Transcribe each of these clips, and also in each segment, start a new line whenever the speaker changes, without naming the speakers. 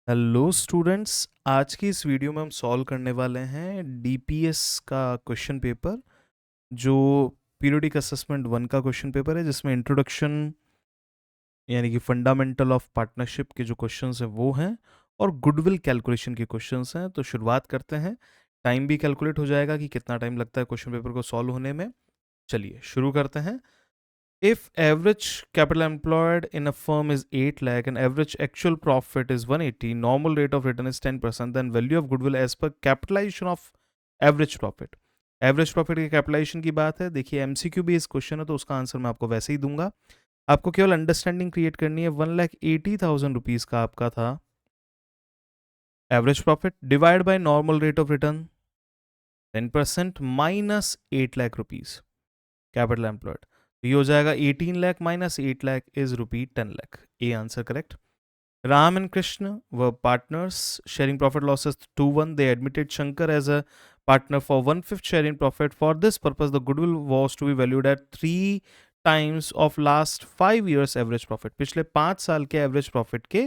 Hello students, आज की इस वीडियो में हम सॉल्व करने वाले हैं डीपीएस का क्वेश्चन पेपर, जो पीरियोडिक असेसमेंट 1 का क्वेश्चन पेपर है, जिसमें इंट्रोडक्शन यानी कि फंडामेंटल ऑफ पार्टनरशिप के जो क्वेश्चंस हैं वो हैं और गुडविल कैलकुलेशन के क्वेश्चंस हैं। तो शुरुआत करते हैं। टाइम भी कैलकुलेट हो जाएगा कि कितना टाइम लगता है क्वेश्चन पेपर को सॉल्व होने में। चलिए शुरू करते हैं। If average capital employed in a firm is 8 lakh and average actual profit is 180, normal rate of return is 10%, then value of goodwill as per capitalization of average profit. Average profit की capitalisation की बात है। देखिए MCQ भी इस question है तो उसका आंसर मैं आपको वैसे ही दूंगा। आपको केवल अंडरस्टैंडिंग क्रिएट करनी है। 1,80,000 रुपीज का आपका था average profit, divide by normal rate of return 10% minus 8 lakh rupees capital employed. तो ये हो जाएगा 18 lakh minus 8 lakh is rupee 10 lakh. A answer correct. Ram and Krishna were partners sharing profit losses 2-1. They admitted Shankar as a partner for 1/5 share in profit. For this purpose, the goodwill was to be valued at 3 times of last 5 years average profit. पिछले 5 साल के average profit के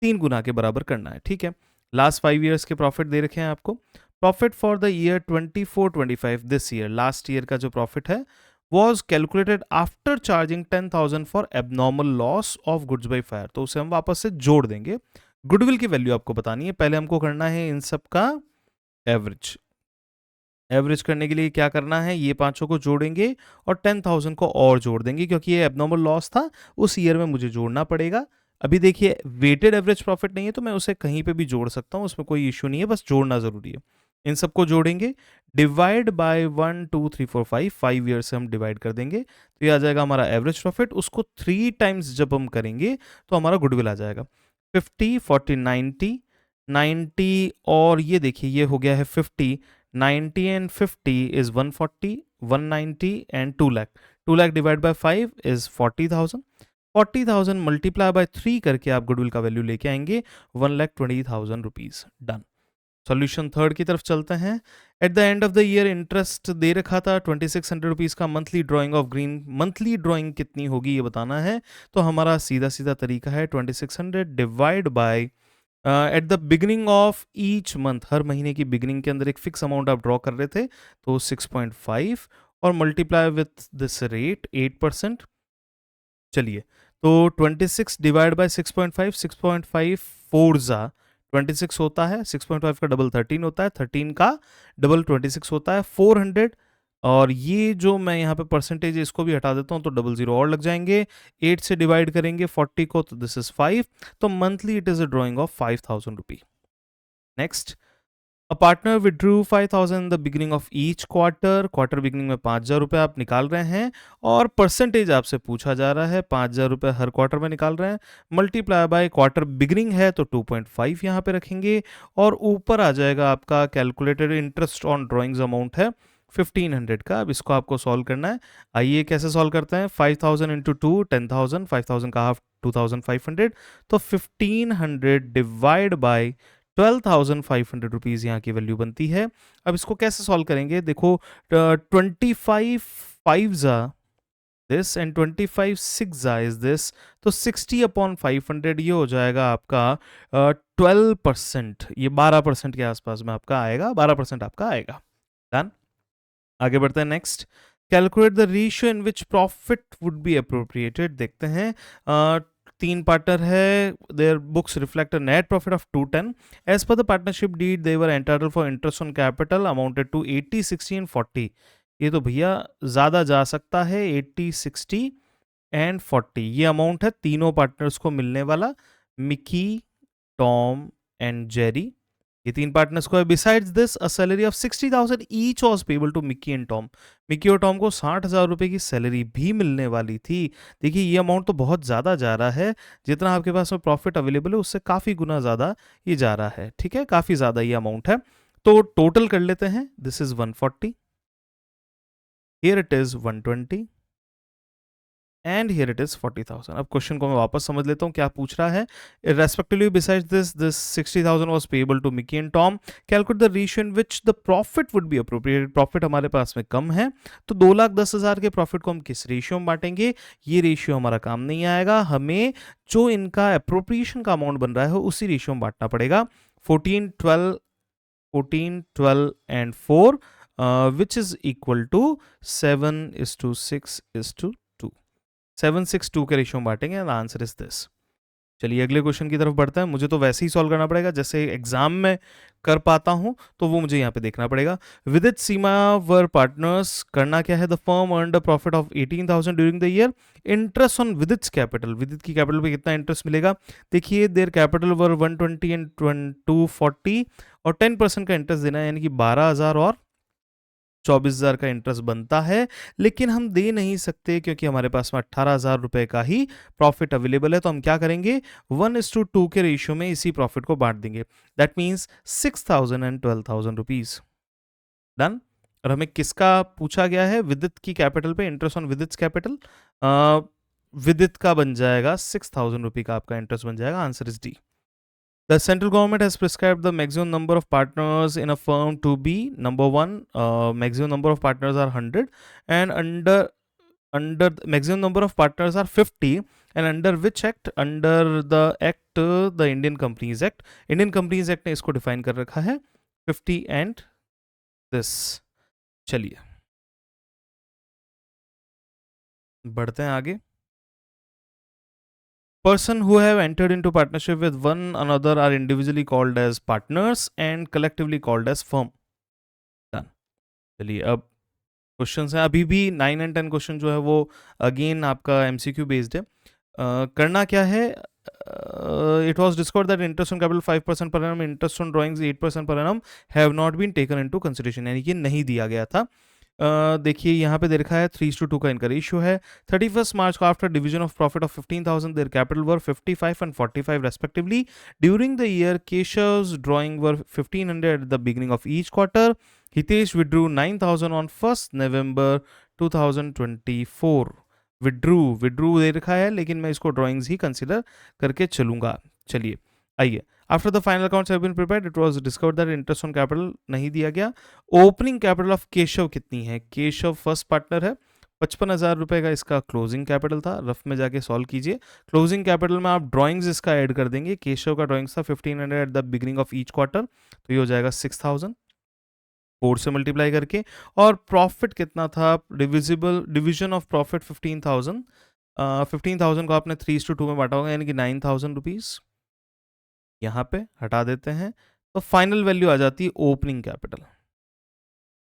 3 गुना के बराबर करना है। ठीक है, लास्ट 5 ईयर्स के प्रॉफिट दे रखे हैं आपको। Profit for the year 24-25 this year, last year का जो प्रॉफिट है was calculated after charging 10,000 for abnormal loss of goods by fire. तो उसे हम वापस से जोड़ देंगे। गुडविल की वैल्यू आपको बतानी है। पहले हमको करना है इन सब का एवरेज। एवरेज करने के लिए क्या करना है, ये पांचों को जोड़ेंगे और 10,000 को और जोड़ देंगे, क्योंकि ये एबनॉर्मल लॉस था उस ईयर में मुझे जोड़ना पड़ेगा। अभी देखिए वेटेड एवरेज प्रॉफिट नहीं है तो मैं उसे कहीं पे भी जोड़ सकता हूँ, उसमें कोई इश्यू नहीं है, बस जोड़ना जरूरी है। इन सबको जोड़ेंगे, डिवाइड बाय 1 2 3 4 5 5 ईयर से हम डिवाइड कर देंगे तो ये आ जाएगा हमारा एवरेज प्रॉफिट। उसको 3 टाइम्स जब हम करेंगे तो हमारा गुडविल आ जाएगा 50 40 90 90, और ये देखिए ये हो गया है 50, 90 and 50 is 140, 190 and 2 lakh. 2 lakh divided by 5 is 40,000. 40,000 multiply by 3 करके आप गुडविल का वैल्यू लेके आएंगे 1,20,000 रुपीज। डन। सॉल्यूशन थर्ड की तरफ चलते हैं। At the end of the year interest दे रखा था 2,600 रुपीज का। Monthly drawing of green, monthly drawing कितनी होगी ये बताना है। तो हमारा सीधा सीधा तरीका है 2,600 divide by at the beginning of each month, हर महीने की बिगिनिंग के अंदर एक फिक्स अमाउंट आप ड्रॉ कर रहे थे तो 6.5 और मल्टीप्लाई विथ दिस रेट 8%। चलिए तो 26 डिवाइड बाय 6.5, 6.5 फोर जा 26 होता है, 6.5 का डबल 13 होता है, 13 का डबल 26 होता है 400। और ये जो मैं यहाँ पे परसेंटेज है इसको भी हटा देता हूँ तो डबल जीरो और लग जाएंगे। 8 से डिवाइड करेंगे 40 को तो दिस इज 5। तो monthly it is a drawing of 5,000 rupee. Next, a partner withdrew 5,000 in the beginning of each quarter. Quarter beginning में 5,000 रुपये आप निकाल रहे हैं और परसेंटेज आपसे पूछा जा रहा है, 5,000 रुपये हर क्वार्टर में निकाल रहे हैं, मल्टीप्लाई बाय क्वार्टर बिगिनिंग है तो 2.5 यहाँ पे रखेंगे और ऊपर आ जाएगा आपका calculated interest on drawings amount है 1,500 का। अब इसको आपको सॉल्व करना है। आइए कैसे सॉल्व करते हैं। 5,000 इंटू 2 10,000, 5,000 का हाफ 2,500, तो 1,500 डिवाइड बाई 12,500 रुपीज़ यहाँ की वैल्यू बनती है। अब इसको कैसे सॉल्व करेंगे, देखो 25 5 जा दिस एंड 25 6 जा इज दिस, तो 60 अपॉन 500 ये हो जाएगा आपका 12%, ये 12% के आसपास में आपका आएगा, 12% आपका आएगा। डन। आगे बढ़ते हैं। Next, calculate the ratio in which profit would be appropriated. देखते हैं। तीन पार्टनर है, their books reflect a net profit of 210 as per the partnership deed they were entitled for interest on capital amounted to 80 60 and 40। ये तो भैया ज़्यादा जा सकता है, 80 60 एंड 40 ये अमाउंट है तीनों पार्टनर्स को मिलने वाला, मिकी टॉम एंड जेरी, ये तीन पार्टनर्स को है। Besides this a salary of 60,000 each was payable to Mickey and Tom. Mickey और टॉम को 60,000 रुपए की सैलरी भी मिलने वाली थी। देखिए ये अमाउंट तो बहुत ज़्यादा जा रहा है, जितना आपके पास में प्रॉफिट अवेलेबल है उससे काफ़ी गुना ज़्यादा ये जा रहा है। ठीक है, काफ़ी ज़्यादा ये अमाउंट है। तो टोटल कर लेते हैं। This is 140, here it is 120, and here it is 40,000। अब क्वेश्चन को मैं वापस समझ लेता हूँ क्या पूछ रहा है। Respectively besides this 60,000 was payable to Mickey and Tom, calculate the ratio in which the profit would be appropriated. Profit हमारे पास में कम है, तो 2,10,000 के प्रॉफिट को हम किस रेशियो में बांटेंगे? ये रेशियो हमारा काम नहीं आएगा, हमें जो इनका अप्रोप्रिएशन का अमाउंट बन रहा है उसी रेशियो में बांटना पड़ेगा। 14, 12, 14, 12 and 4 which is equal to 7:6:2। 7:6:2 के रेशियो में बांटेंगे एंड आंसर इज दिस। चलिए अगले क्वेश्चन की तरफ बढ़ते हैं। मुझे तो वैसे ही सॉल्व करना पड़ेगा जैसे एग्जाम में कर पाता हूं, तो वो मुझे यहाँ पे देखना पड़ेगा। विदित सीमा वर पार्टनर्स, करना क्या है? The firm earned a profit of 18,000 during the year. Interest on Vidit's capital, Vidit की कैपिटल पे कितना इंटरेस्ट मिलेगा? देखिए देयर कैपिटल वर 120 एंड 240 और 10% का इंटरेस्ट देना है, यानी कि 12,000 और 24,000 का इंटरेस्ट बनता है। लेकिन हम दे नहीं सकते क्योंकि हमारे पास में 18,000 रुपए का ही प्रॉफिट अवेलेबल है, तो हम क्या करेंगे? 1:2 के रेशियो में इसी प्रॉफिट को बांट देंगे। That means 6,000 and 12,000 rupees. Done. और हमें किसका पूछा गया है? विदित की कैपिटल पे इंटरेस्ट ऑन विदित कैपिटल। विदित का बन जाएगा 6,000 रुपये का आपका इंटरेस्ट बन जाएगा। Answer is D. The central government has prescribed the maximum number of partners in a firm to be number one. Maximum number of partners are 100, and under maximum number of partners are 50. And under which act? Under the act, the Indian Companies Act. Indian Companies Act ने इसको define कर रखा है 50 and this. चलिए बढ़ते हैं आगे। Person who have entered into partnership with one another are individually called as partners and collectively called as firm. Done. चलिए अब क्वेश्चन है। अभी भी 9 एंड 10 क्वेश्चन जो है वो अगेन आपका एमसीक्यू बेस्ड है। करना क्या है? It was discover that interest on capital 5% per annum, interest on drawings 8% per annum have not been taken into consideration, यानी कि नहीं दिया गया था। देखिए यहाँ पे दे रखा है 3:2 का इनका रेशियो है। 31 मार्च को after division of profit of 15,000 their capital were 55 and 45 respectively. During the year Keshav's drawing were 1,500 at the beginning of each quarter. Hitesh withdrew 9,000 on 1 November 2024। Withdrew दे रखा है, लेकिन मैं इसको ड्राइंग्स ही कंसिडर करके चलूंगा। चलिए आइए। After the final accounts have been prepared, it was discovered that interest on capital नहीं दिया गया। ओपनिंग कैपिटल ऑफ केशव कितनी है? केशव फर्स्ट पार्टनर है, 55,000 रुपए का इसका क्लोजिंग कैपिटल था। रफ में जाके सॉल्व कीजिए। क्लोजिंग कैपिटल में आप ड्राइंग्स इसका ऐड कर देंगे। केशव का ड्राइंग्स था 1,500 at the beginning of each quarter, तो ये हो जाएगा 6,000 4 से मल्टीप्लाई करके। और प्रॉफिट कितना था? Division of profit 15,000। 15,000 को आपने 3:2 में बांटा होगा, यानी कि 9,000 रुपीज यहाँ पे हटा देते हैं, तो फाइनल वैल्यू आ जाती है opening capital.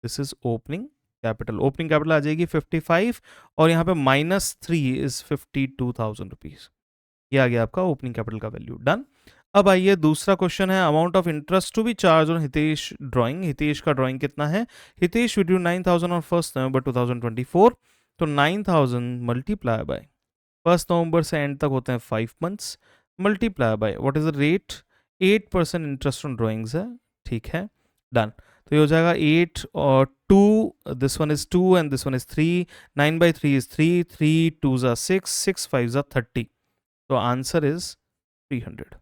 This is opening capital. Opening capital आ जाएगी 55 और यहाँ पे -3 इज 52,000 रुपीज। ये आ गया आपका ओपनिंग कैपिटल का वैल्यू। डन। अब आइए दूसरा क्वेश्चन है। Amount of interest to be charge on Hitesh drawing. Hitesh का ड्राइंग कितना है? हितेश विड्रू 9,000 ऑन 1 नवंबर 2024, तो 9,000 मल्टीप्लाई बाय 1 नवंबर से एंड तक होते हैं 5 months, multiply by what is the rate? 8% interest on drawings है, ठीक है। डन। तो ये हो जाएगा 8 और 2, this one is 2 and this one is 3, 9/3 is 3, 3 2s are 6, 6 5s are 30, तो आंसर इज 300।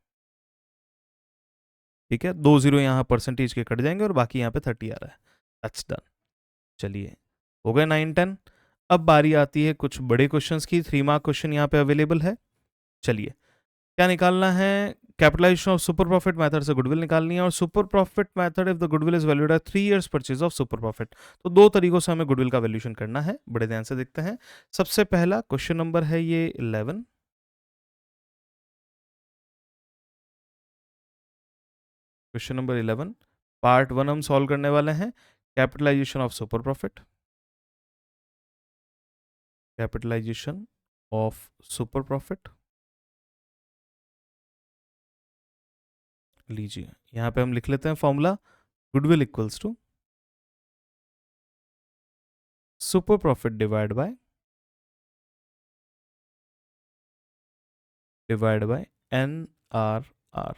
ठीक है, 2 जीरो यहाँ परसेंटेज के कट जाएंगे और बाकी यहाँ पे 30 आ रहा है। That's done. चलिए हो गए 9 10। अब बारी आती है कुछ बड़े क्वेश्चंस की। 3 मार्क क्वेश्चन यहाँ पे अवेलेबल है। चलिए क्या निकालना है? Capitalisation of super profit method से गुडविल निकालनी है, और super profit method if the goodwill is valued at 3 years purchase of super profit. तो 2 तरीकों से हमें गुडविल का वैल्यूएशन करना है, बड़े ध्यान से देखते हैं। सबसे पहला क्वेश्चन नंबर है ये 11। क्वेश्चन नंबर 11 पार्ट 1 हम सॉल्व करने वाले हैं। Capitalisation of super profit. Capitalisation of super profit. लीजिए यहां पे हम लिख लेते हैं formula. Goodwill equals to super profit divide by NRR।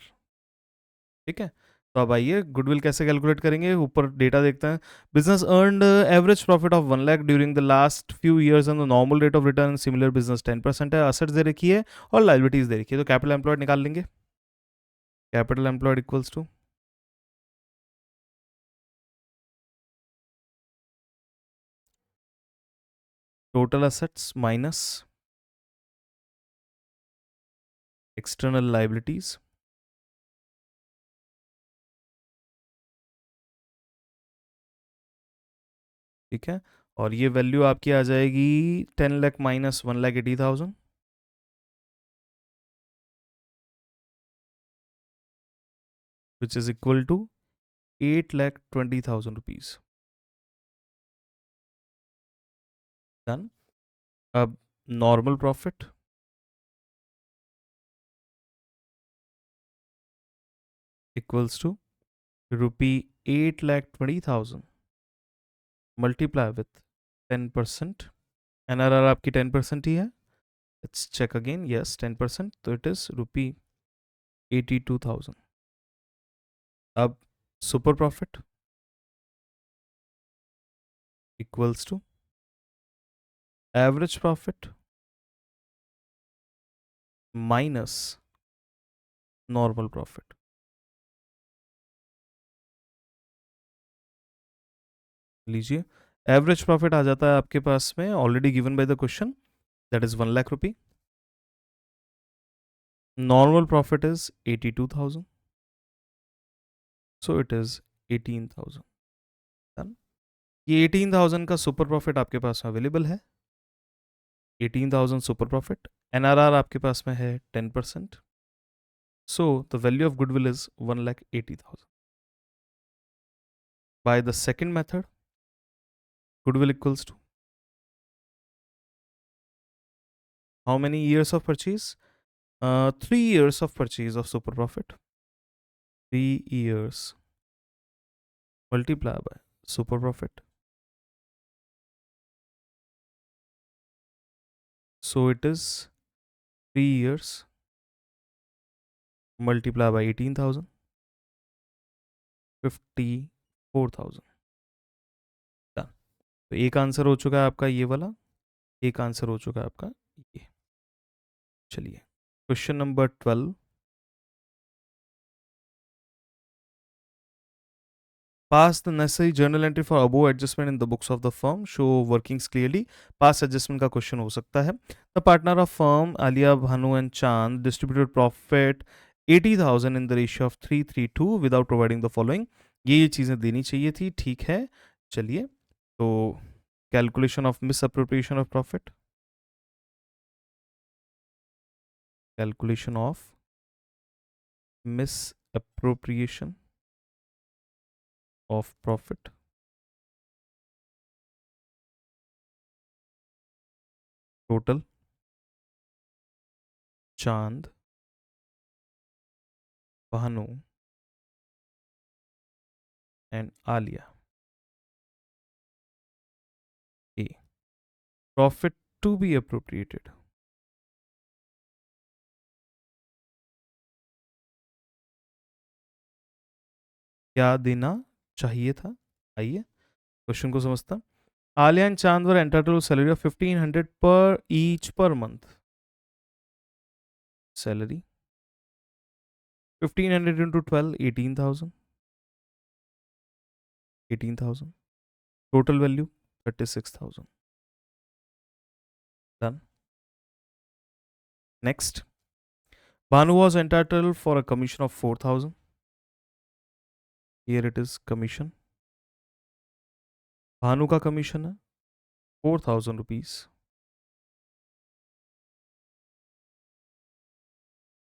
ठीक है, तो अब आइए गुडविल कैसे कैलकुलेट करेंगे, ऊपर डेटा देखते हैं। Business earned average profit of 1 lakh during the last few years and the normal rate of return similar business 10% है। असेट्स दे रखी है और लाइबिलिटीज दे रखी है, तो कैपिटल एम्प्लॉयड निकाल लेंगे। Capital employed equals to total assets minus external liabilities, ठीक है। और ये वैल्यू आपकी आ जाएगी 10 lakh minus 1,80,000, which is equal to 8,20,000 rupees. Done. अब normal profit equals to ₹8,20,000 multiply with 10%। NRR आपकी 10% ही है। लेट्स चेक अगेन, यस 10%, तो इट इज ₹82,000। अब super profit equals to average profit minus normal profit. लीजिए, एवरेज प्रॉफिट आ जाता है आपके पास में already given by the question, that is 1 lakh rupee. Normal profit is 82,000, so it is 18,000। ये 18,000 का सुपर प्रॉफिट आपके पास में अवेलेबल है। 18,000 सुपर प्रॉफिट, NRR आपके पास में है 10%, so the value of goodwill is 1,80,000। By the second method, goodwill equals to how many years of purchase? 3 years of purchase of super profit. 3 years multiply by super profit. So it is 3 years multiply by 18,000, 54,000। Done. तो एक answer हो चुका है आपका ये वाला, एक answer हो चुका है आपका ये। चलिए question number 12। Pass the necessary journal entry for above adjustment in the books of the firm. Show workings clearly. Pass adjustment का क्वेश्चन हो सकता है। The partner of firm Alia, Bhanu and Chand distributed profit 80,000 in the ratio of 3:3:2 without providing the following. ये चीज़ें देनी चाहिए थी, ठीक है। चलिए, तो calculation of misappropriation of profit, calculation of misappropriation of profit, total Chand, Bhanu and Alia. A. Profit to be appropriated. क्या देना चाहिए था? आइए क्वेश्चन को समझता। Alia and Chand were entitled to salary of 1,500 per each per month. Salary 1,500 into 12, 18,000. 18,000. Total value 36,000. Done. Next, Bhanu was entitled for a commission of 4,000. Here it is commission. Bhanu का commission है 4,000 rupees.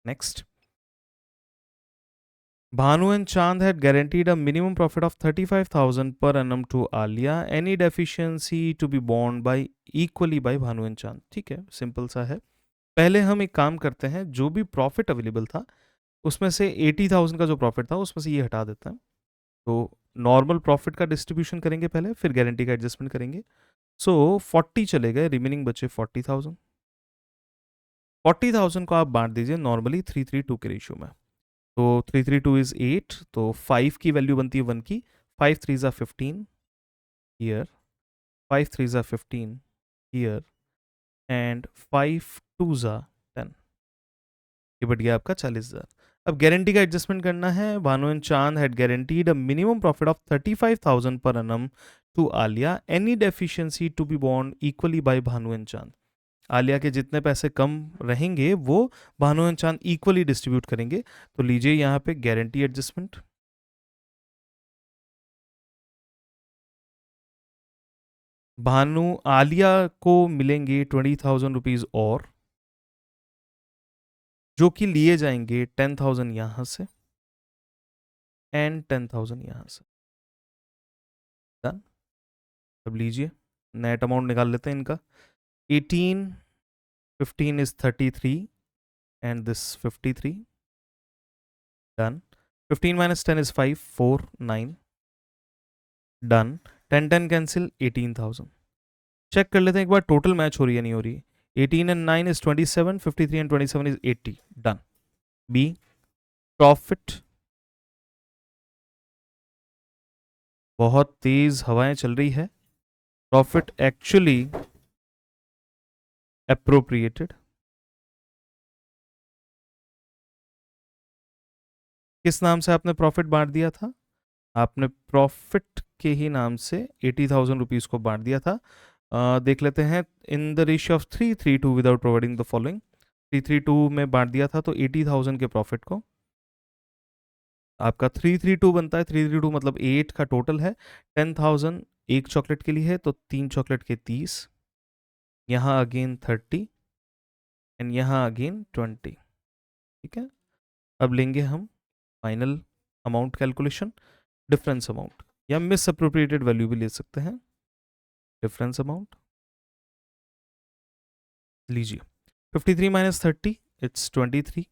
Next, Bhanu and Chand had guaranteed a minimum profit of 35,000 per annum to Alia. Any deficiency to be borne by equally by Bhanu and Chand. ठीक है, simple सा है। पहले हम एक काम करते हैं, जो भी प्रॉफिट अवेलेबल था उसमें से 80,000 का जो प्रॉफिट था उसमें से ये हटा देते हैं। तो नॉर्मल प्रॉफिट का डिस्ट्रीब्यूशन करेंगे पहले, फिर गारंटी का एडजस्टमेंट करेंगे। सो 40 चले गए, रिमेनिंग बचे 40,000। 40,000 को आप बांट दीजिए नॉर्मली 3:3:2 के रेशियो में। तो 332 इज 8, तो 5 की वैल्यू बनती है 1 की, 5 3 ज़ा 15 हियर, 5 3 ज़ा 15 हियर एंड 5 2 ज़ा 10, ये बढ़ गया आपका 40,000। अब गारंटी का एडजस्टमेंट करना है। Bhanu and Chand had guaranteed a minimum profit of 35,000 per annum to Aaliya, any deficiency to be बॉन्ड equally by Bhanu and Chand. Aaliya के जितने पैसे कम रहेंगे वो Bhanu and Chand equally distribute करेंगे। तो लीजिए यहाँ पे गारंटी एडजस्टमेंट, भानु आलिया को मिलेंगे 20,000 रुपीज और, जो कि लिए जाएंगे 10,000 यहां से एंड 10,000 यहां से। डन। अब लीजिए नेट अमाउंट निकाल लेते हैं इनका। 18 15 is 33 and this 53, done. 15 minus 10 is 5 4 9, done. 10 10 cancel, 18,000। Check कर लेते हैं एक बार टोटल मैच हो रही है नहीं हो रही। 18 and 9 is 27, 53 and 27 is 80, done. B, profit, बहुत तेज हवाएं चल रही है, प्रॉफिट एक्चुअली अप्रोप्रिएटेड, किस नाम से आपने प्रॉफिट बांट दिया था? आपने प्रॉफिट के ही नाम से 80,000 रुपीज को बांट दिया था। देख लेते हैं इन the ratio of 332 without providing the following. 332 में बांट दिया था तो 80,000 के प्रॉफिट को आपका 332 बनता है। 332 मतलब 8 का टोटल है। 10,000 एक चॉकलेट के लिए है तो 3 चॉकलेट के 30, यहाँ अगेन 30 एंड यहाँ अगेन 20। ठीक है, अब लेंगे हम final amount calculation, difference amount या मिस अप्रोप्रिएटेड वैल्यू भी ले सकते हैं। डिफरेंस अमाउंट लीजिए, 53 माइनस 30 इट्स 23।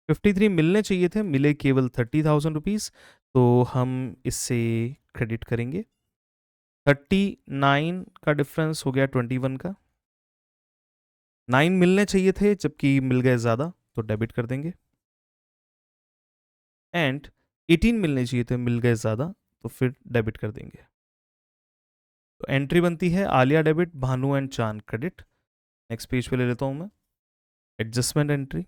53 मिलने चाहिए थे, मिले केवल 30,000 रुपीज़, तो हम इससे क्रेडिट करेंगे। 39 का डिफरेंस हो गया 21 का। 9 मिलने चाहिए थे जबकि मिल गए ज़्यादा, तो डेबिट कर देंगे। एंड 18 मिलने चाहिए थे, मिल गए ज़्यादा, तो फिर डेबिट कर देंगे। तो एंट्री बनती है आलिया डेबिट, भानु एंड चांद क्रेडिट। नेक्स्ट पेज पे ले लेता हूँ मैं, एडजस्टमेंट एंट्री।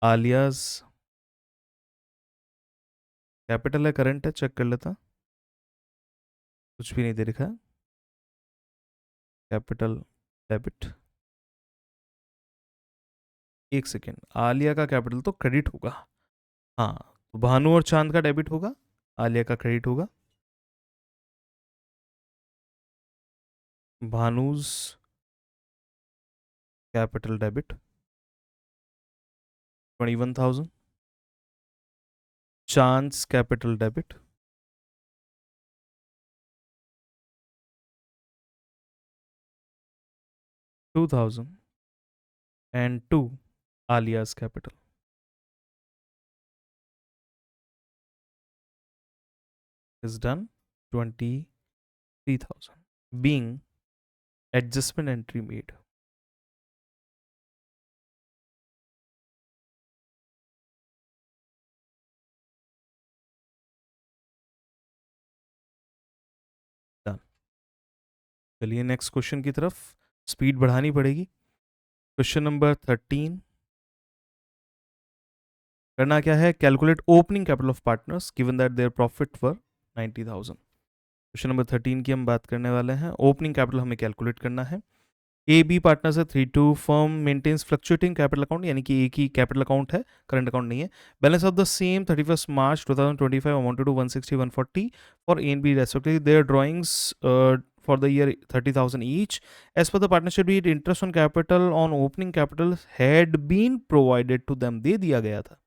आलियाज कैपिटल है, करंट है, चेक कर लेता, कुछ भी नहीं दे रखा। कैपिटल डेबिट, एक सेकेंड, आलिया का कैपिटल तो क्रेडिट होगा। हाँ, तो भानु और चांद का डेबिट होगा, आलिया का क्रेडिट होगा। Bhanuj capital debit 21,000, Chand's capital debit 2,000 and 2 Alia's capital is done, 23,000 being adjustment entry made। Done. चलिए नेक्स्ट क्वेश्चन की तरफ, स्पीड बढ़ानी पड़ेगी। क्वेश्चन नंबर 13, करना क्या है, calculate opening capital of partners given that their profit were 90,000। Question number 13 की हम बात करने वाले हैं। ओपनिंग कैपिटल हमें कैलकुलेट करना है। ए बी पार्टनर्स है, 3 2 firm maintains fluctuating capital account, यानी कि एक ही कैपिटल अकाउंट है, करंट अकाउंट नहीं है। Balance of the same 31 March 2025 amounted to 160 140 for A and B respectively, their drawings for the year 30,000 each. As per the partnership deed, interest on capital on opening capital had been provided to them, दे दिया गया था।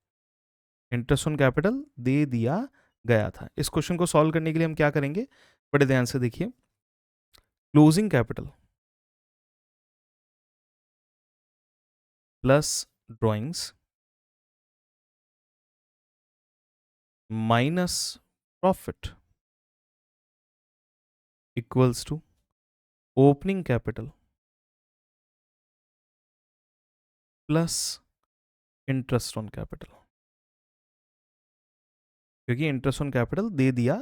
Interest on capital दे दिया गया था। इस question को सॉल्व करने के लिए हम क्या करेंगे, बड़े ध्यान से देखिए। Closing capital plus drawings minus profit equals to opening capital plus interest on capital, क्योंकि इंटरेस्ट ऑन कैपिटल दे दिया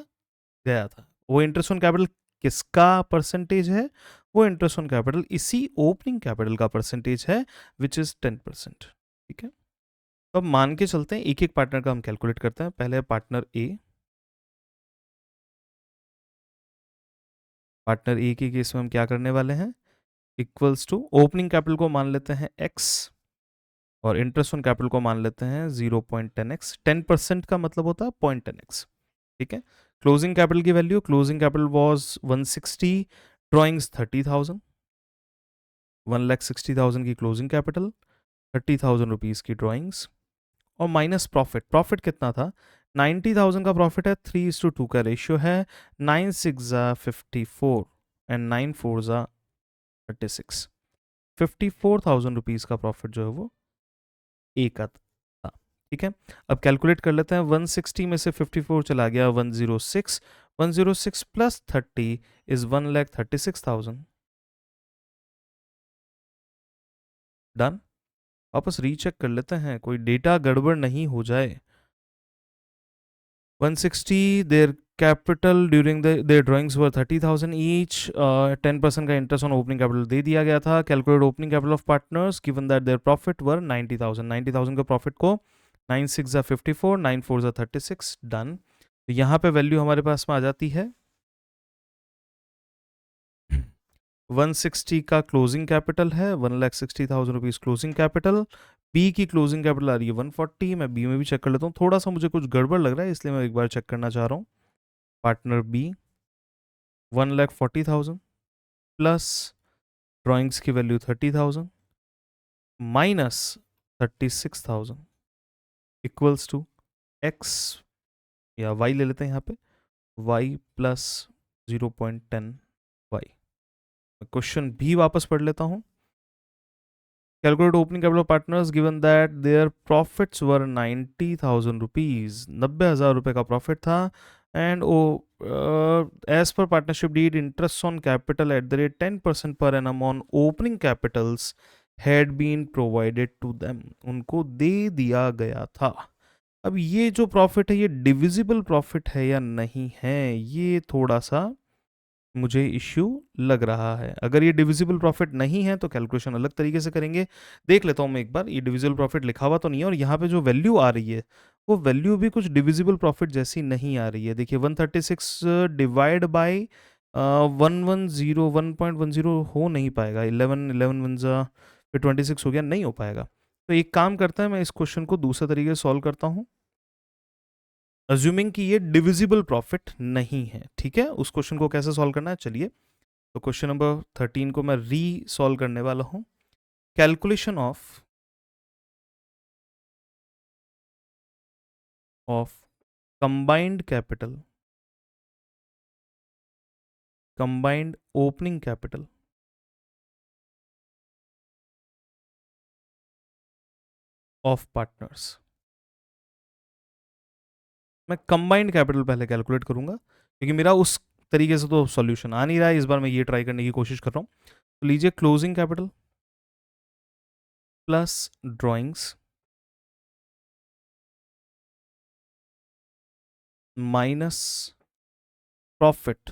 गया था। वो इंटरेस्ट ऑन कैपिटल किसका परसेंटेज है? वो इंटरेस्ट ऑन कैपिटल इसी ओपनिंग कैपिटल का परसेंटेज है, विच इज 10%। ठीक है, तो अब मान के चलते हैं, एक एक पार्टनर का हम कैलकुलेट करते हैं। पहले पार्टनर ए। पार्टनर ए के केस में हम क्या करने वाले हैं? इक्वल्स टू ओपनिंग कैपिटल को मान लेते हैं x और इंटरेस्ट ऑन कैपिटल को मान लेते हैं 0.10x। 10% का मतलब होता है 0.10x। ठीक है, क्लोजिंग कैपिटल की value, closing capital was 160, drawings 30,000, 1,60,000 की क्लोजिंग कैपिटल, 30,000 रुपीज की ड्राइंग्स, और माइनस प्रॉफिट। प्रॉफिट कितना था? 90,000 का प्रॉफिट है, 3:2 का रेशियो है, 9 6 54 एंड 9 4 36। 54,000 रुपीज का प्रॉफिट जो है वो ए का था। ठीक है, अब कैलकुलेट कर लेते हैं। 160 में से 54 चला गया, 106। 106 प्लस 30 इज 1,36,000। डन। वापस रीचेक कर लेते हैं, कोई डेटा गड़बड़ नहीं हो जाए। 160, their capital during their drawings were 30,000 each. 10% का इंटरेस्ट ऑन ओपनिंग कैपिटल दे दिया गया था। Calculate opening capital of partners given that their profit were 90,000। 90,000 के प्रॉफिट को 9 6 54, 9 4 36। डन। तो यहाँ पे वैल्यू हमारे पास में आ जाती है 160 का क्लोजिंग कैपिटल है, 1,60,000 रुपीज क्लोजिंग कैपिटल। बी की क्लोजिंग कैपिटल आ रही है 140। मैं बी में भी चेक कर लेता हूँ, थोड़ा सा मुझे कुछ गड़बड़ लग रहा है इसलिए मैं एक बार चेक करना चाह रहा हूँ। पार्टनर बी 1,40,000 प्लस ड्राइंग्स की value 30,000 minus 36,000 equals to X या वाई ले लेते हैं यहाँ पे, वाई प्लस 0.10 वाई। क्वेश्चन भी वापस पढ़ लेता हूँ। Calculate opening capital partners given that their profits were 90,000 rupees. 90,000 रुपये का प्रॉफिट था। एंड ओ as per partnership deed interest on capital at the rate 10% per annum on opening capitals had been provided to them. उनको दे दिया गया था। अब ये जो प्रॉफिट है ये डिविजिबल प्रॉफिट है या नहीं है, ये थोड़ा सा मुझे इश्यू लग रहा है। अगर ये डिविजिबल प्रॉफिट नहीं है तो कैलकुलेशन अलग तरीके से करेंगे। देख लेता हूँ मैं एक बार, ये डिविजिबल प्रॉफिट लिखा हुआ तो नहीं है, और यहाँ पे जो वैल्यू आ रही है वो वैल्यू भी कुछ डिविजिबल प्रॉफिट जैसी नहीं आ रही है। देखिए 136 डिवाइड बाई 110 1.10 हो नहीं पाएगा। 11 11 वन जा फिर 26 हो गया, नहीं हो पाएगा। तो एक काम करता है, मैं इस क्वेश्चन को दूसरे तरीके से सॉल्व करता हूँ, अज्यूमिंग कि ये डिविजिबल प्रॉफिट नहीं है। ठीक है, उस क्वेश्चन को कैसे सॉल्व करना है चलिए। तो क्वेश्चन नंबर 13 को मैं री सॉल्व करने वाला हूं। Calculation of combined capital, combined opening capital of partners. मैं कंबाइंड कैपिटल पहले कैलकुलेट करूंगा क्योंकि मेरा उस तरीके से तो सॉल्यूशन आ नहीं रहा है। इस बार मैं ये ट्राई करने की कोशिश कर रहा हूं। तो लीजिए closing capital plus drawings minus profit.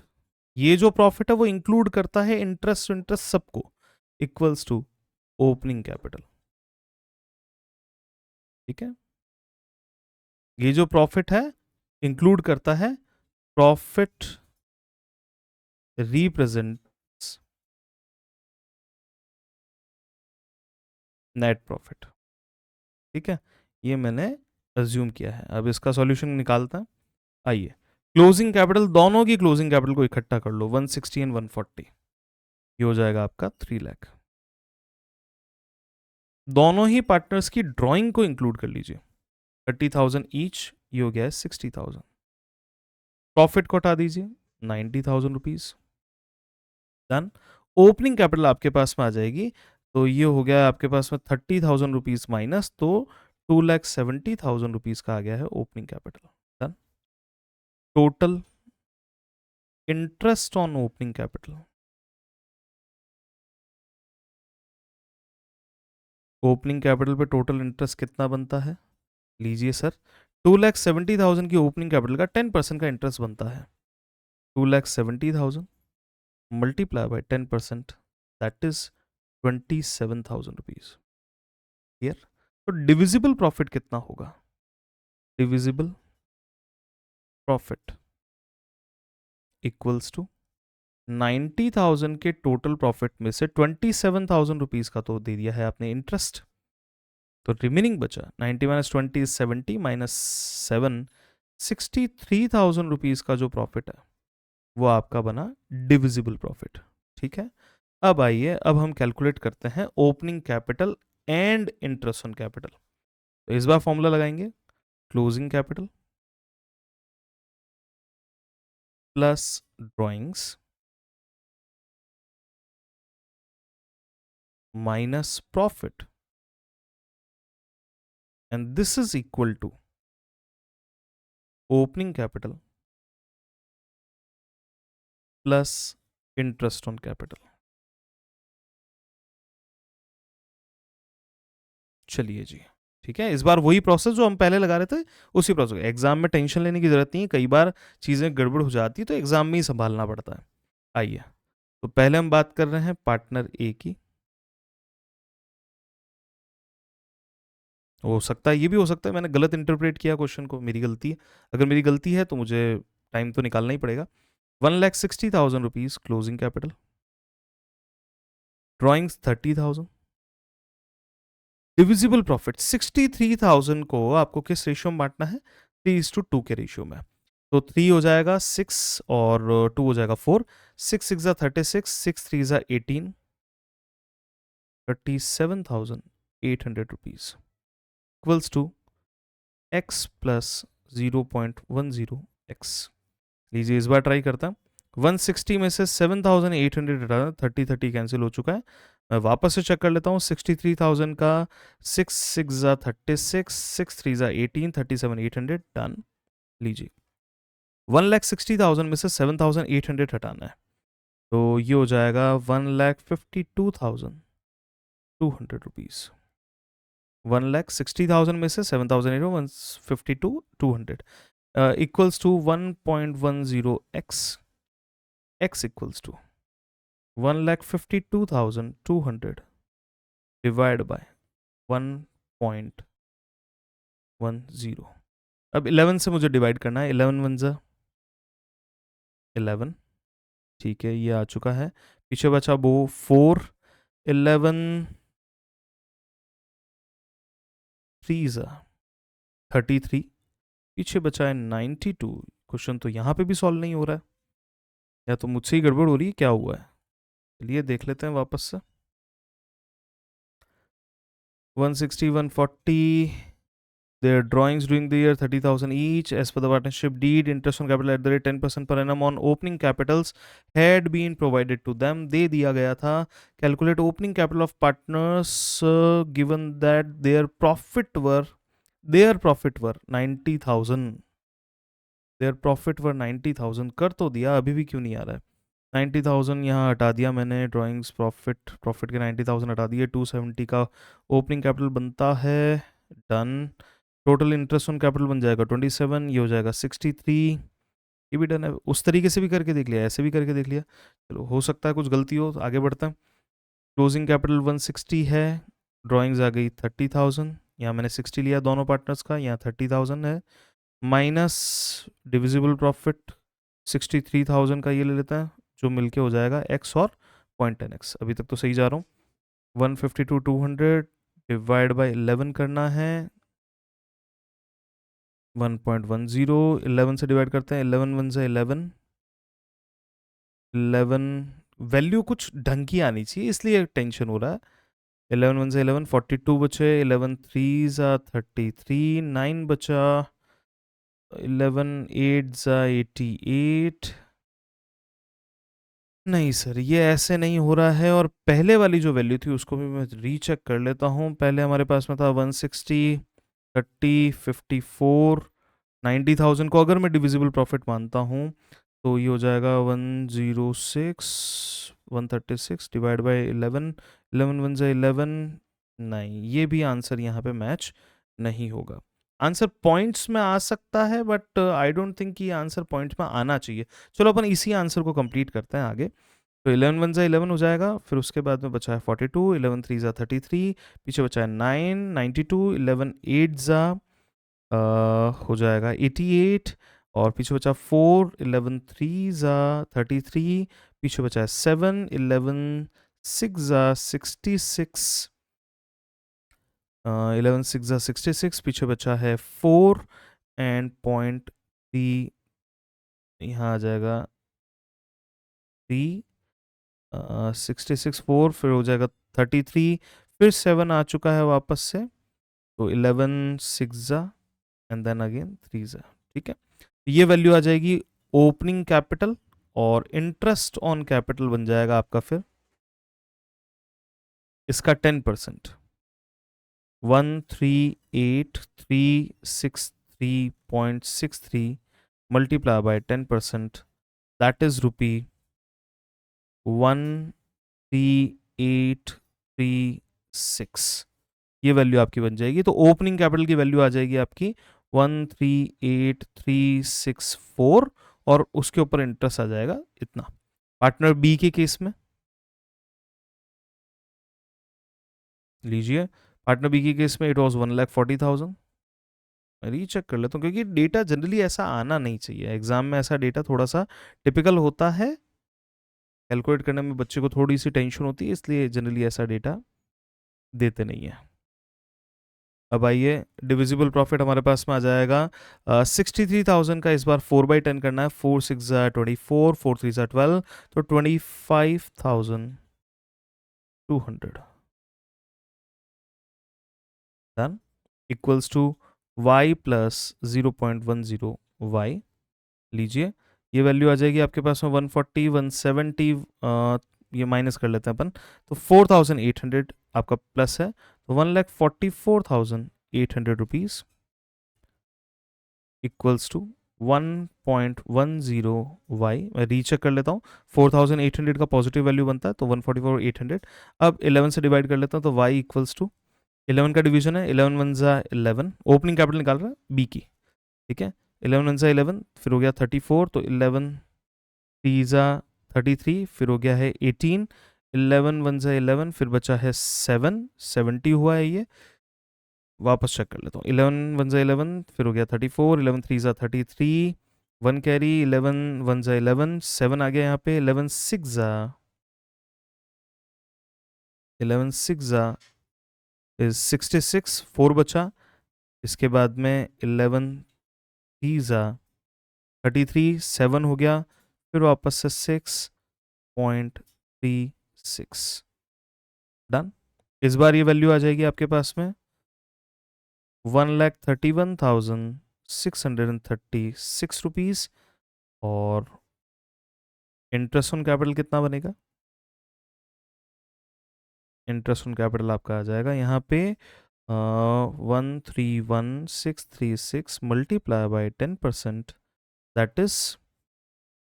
ये जो प्रॉफिट है वो इंक्लूड करता है इंटरेस्ट, इंटरेस्ट सबको, इक्वल्स टू ओपनिंग कैपिटल। ठीक है, ये जो प्रॉफिट है इंक्लूड करता है प्रॉफिट रिप्रेजेंट्स नेट प्रॉफिट। ठीक है, ये मैंने अज्यूम किया है। अब इसका सॉल्यूशन निकालता है। आइए, क्लोजिंग कैपिटल, दोनों की क्लोजिंग कैपिटल को इकट्ठा कर लो, 160 एंड 140। ये हो जाएगा आपका 3 लाख। दोनों ही पार्टनर्स की ड्राइंग को इंक्लूड कर लीजिए, 30,000 ईच, ये हो गया है 60,000। प्रॉफिट को हटा दीजिए, 90,000 रुपीज। डन। ओपनिंग कैपिटल आपके पास में आ जाएगी, तो ये हो गया आपके पास में 30,000 रुपीज माइनस, तो 2,70,000 रुपीज का आ गया है opening capital. Done. Total interest on opening capital opening capital पे टोटल इंटरेस्ट कितना बनता है? लीजिए सर, 2,70,000 की ओपनिंग कैपिटल का 10% का इंटरेस्ट बनता है। 2,70,000 multiply by 10%, that is 27,000 rupees. Clear? तो डिविजिबल प्रॉफिट कितना होगा? डिविजिबल प्रॉफिट इक्वल्स टू 90,000 के टोटल प्रॉफिट में से 27,000 रुपीज का तो दे दिया है आपने इंटरेस्ट, तो रिमेनिंग बचा 90 माइनस 20 इज 70 माइनस 7, 63,000 रुपीज का जो प्रॉफिट है वो आपका बना डिविजिबल प्रॉफिट। ठीक है, अब आइए, अब हम कैलकुलेट करते हैं opening capital and interest on capital. तो इस बार फॉर्मूला लगाएंगे, closing capital plus drawings minus profit, and this is equal to opening capital plus interest on capital. चलिए जी, ठीक है, इस बार वही प्रोसेस जो हम पहले लगा रहे थे उसी प्रोसेस। एग्जाम में टेंशन लेने की जरूरत नहीं है, कई बार चीज़ें गड़बड़ हो जाती है तो एग्जाम में ही संभालना पड़ता है। आइए, तो पहले हम बात कर रहे हैं पार्टनर ए की। हो सकता है, ये भी हो सकता है मैंने गलत इंटरप्रेट किया क्वेश्चन को, मेरी गलती है। अगर मेरी गलती है तो मुझे टाइम तो निकालना ही पड़ेगा। 1,60,000 rupees closing capital, drawings 30,000, divisible profit 63,000 को आपको किस रेशियो में बांटना है? 3:2 के रेशियो में। तो 3 हो जाएगा 6 और 2 हो जाएगा 4, 6 6 36, 6 3 18, 37,800 rupees equals to x plus 0.10 x। लीजिए इस बार ट्राई करता हूँ। 160 में से 7,800 हटाना, 30 कैंसिल हो चुका है। मैं वापस से चेक कर लेता हूँ। 63,000 का 6 6 36, 6 3 18, 37,800 डन। लीजिए 1,60,000 में से 7,800 हटाना है, तो ये हो जाएगा 1,52,200 रुपीज़। 1,60,000 में से 7,852 equals to 1.10x, x equals to 1,52,200 divided by 1.10। अब 11 से मुझे डिवाइड करना है। 11 1 जा 11, ठीक है, ये आ चुका है। पीछे बचा वो 4, 11 3 जा 33, पीछे बचा है 92। क्वेश्चन तो यहाँ पे भी सॉल्व नहीं हो रहा है, या तो मुझसे ही गड़बड़ हो रही है, क्या हुआ है? चलिए देख लेते हैं वापस से। 160, 140, their drawings during the year 30,000 each as per the partnership deed, interest on capital at the rate 10% per annum on opening capitals had been provided to them। दे दिया गया था। calculate opening capital of partners given that their profit were 90,000। their profit were 90,000 कर तो दिया, अभी भी क्यों नहीं आ रहा है? 90,000 यहाँ हटा दिया मैंने, ड्राइंग्स प्रॉफिट के 90,000 हटा दिए, 270 का ओपनिंग कैपिटल बनता है, done. Total interest on capital बन जाएगा 27, ये हो जाएगा 63, ये भी डन है। उस तरीके से भी करके देख लिया, ऐसे भी करके देख लिया। चलो, हो सकता है कुछ गलती हो, आगे बढ़ते हैं। क्लोजिंग कैपिटल 160 है, ड्राइंग्स आ गई 30,000, यहाँ मैंने 60 लिया दोनों पार्टनर्स का, यहाँ 30,000 है, माइनस डिविजिबल प्रॉफिट 63,000 का ये ले लेते हैं, जो मिलके हो जाएगा x और 0.10x। अभी तक तो सही जा रहा हूँ। 152,200 डिवाइड बाय 11 करना है, 1.10। 11 से डिवाइड करते हैं, 11 1 से 11, 11 वैल्यू कुछ ढंग की आनी चाहिए, इसलिए टेंशन हो रहा है। 11 1 से 11, 42 बचे, 11 3 33, 9 बचा, 11 8 88। नहीं सर, ये ऐसे नहीं हो रहा है, और पहले वाली जो वैल्यू थी उसको भी मैं रीचेक कर लेता हूँ। पहले हमारे पास में था 160, 30, 54, 90,000 को अगर मैं डिविजिबल प्रॉफिट मानता हूँ तो ये हो जाएगा 106, 136 डिवाइड बाई 11, 11 1 से 11, नहीं, ये भी आंसर यहाँ पे मैच नहीं होगा। आंसर पॉइंट्स में आ सकता है बट आई डोंट थिंक कि आंसर पॉइंट्स में आना चाहिए। चलो अपन इसी आंसर को कंप्लीट करते हैं आगे। तो 11 वन ज़ा 11 हो जाएगा, फिर उसके बाद में बचा है 42, 11 थ्री ज़ा 33, पीछे बचा है 9, 92, 11 एट ज़ा हो जाएगा 88, और पीछे बचा 4, 11 थ्री ज़ा 33, पीछे बचा है 7, 11 सिक्स ज़ा 66, 11 सिक्स ज़ा 66, पीछे बचा है 4 एंड पॉइंट 3, यहाँ आ जाएगा 3, 66 4, फिर हो जाएगा 33, फिर 7 आ चुका है वापस से, तो 11 सिक्स ज़ा एंड देन अगेन 3 ज़ा। ठीक है, ये वैल्यू आ जाएगी ओपनिंग कैपिटल, और इंटरेस्ट ऑन कैपिटल बन जाएगा आपका फिर इसका 10%, 138,363.63 multiply by 10%, that is rupee 13836। ये वैल्यू आपकी बन जाएगी। तो ओपनिंग कैपिटल की वैल्यू आ जाएगी आपकी 138,364, और उसके ऊपर इंटरेस्ट आ जाएगा इतना। पार्टनर बी के केस में लीजिए, पार्टनर बी के केस में इट वाज 1,40,000। मैं रीचेक कर लेता हूँ क्योंकि डेटा जनरली ऐसा आना नहीं चाहिए एग्जाम में, ऐसा डेटा थोड़ा सा टिपिकल होता है, कैलकुलेट करने में बच्चे को थोड़ी सी टेंशन होती है, इसलिए जनरली ऐसा डेटा देते नहीं है। अब आइए, डिविजिबल प्रॉफिट हमारे पास में आ जाएगा 63,000 का, इस बार 4/10 करना है, 4 6 24, 4 3 12, तो 25,200 done equals to y plus 0.10 y। लीजिए, ये वैल्यू आ जाएगी आपके पास में 140, 170, ये माइनस कर लेते हैं अपन, तो 4,800 आपका प्लस है, तो 1,44,800 रुपीज़ इक्वल्स टू 1.10 y। मैं रीचेक कर लेता हूँ, 4,800 का पॉजिटिव वैल्यू बनता है तो 144,800। अब 11 से डिवाइड कर लेता हूँ, तो y इक्वल्स टू 11 का डिवीजन है, 11 वन ज़ा 11, ओपनिंग कैपिटल निकाल रहा है बी की। ठीक है, 11 वन ज़ा 11, फिर हो गया 34, तो 11 थ्री ज़ा 33, फिर हो गया है 18, 11 वन ज़ा 11, फिर बचा है 7, 70 हुआ है ये, वापस चेक कर लेता हूँ, 11 वन ज़ा 11, फिर हो गया 34, 11 थ्री ज़ा 33, 1 कैरी, 11 वन ज़ा 11, 7 आ गया यहाँ पे, 11 सिक्स ज़ा इज 66, 4 बचा, इसके बाद में 11 थ्री ज़ा 33, 7 हो गया, फिर वापस से 6.36 डन। इस बार ये वैल्यू आ जाएगी आपके पास में 1,31,636 रुपीज़, और इंटरेस्ट ऑन कैपिटल कितना बनेगा? इंटरेस्ट ऑन कैपिटल आपका आ जाएगा यहाँ पे 131,636 multiply by 10%, that is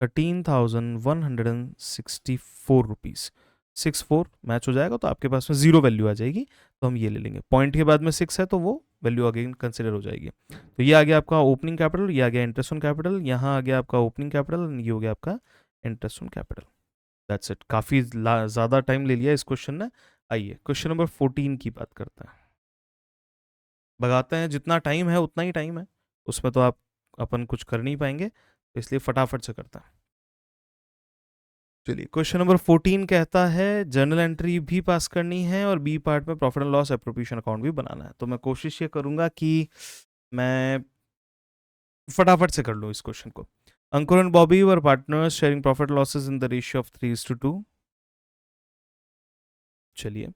13,164 rupees. 64 match हो जाएगा तो आपके पास में जीरो वैल्यू आ जाएगी, तो हम ये ले लेंगे। पॉइंट के बाद में 6 है तो वो वैल्यू अगेन कंसिडर हो जाएगी। तो ये आ गया आपका ओपनिंग कैपिटल, ये आ गया इंटरेस्ट ऑन कैपिटल, यहाँ आ गया आपका ओपनिंग कैपिटल, ये हो गया आपका interest on capital. That's it. काफ़ी ज़्यादा टाइम ले लिया इस क्वेश्चन ने। आइए क्वेश्चन नंबर 14 की बात करते हैं। भगाते हैं, जितना टाइम है उतना ही टाइम है, उसमें तो आप अपन कुछ कर नहीं पाएंगे, तो इसलिए फटाफट से करते हैं। चलिए, क्वेश्चन नंबर 14 कहता है जर्नल एंट्री भी पास करनी है और बी पार्ट में profit and loss appropriation account भी बनाना है। तो मैं कोशिश ये करूंगा कि मैं फटाफट से कर लूँ इस क्वेश्चन को। Ankur and Bobby were partners sharing profit losses in the ratio of 3:2। चलिए,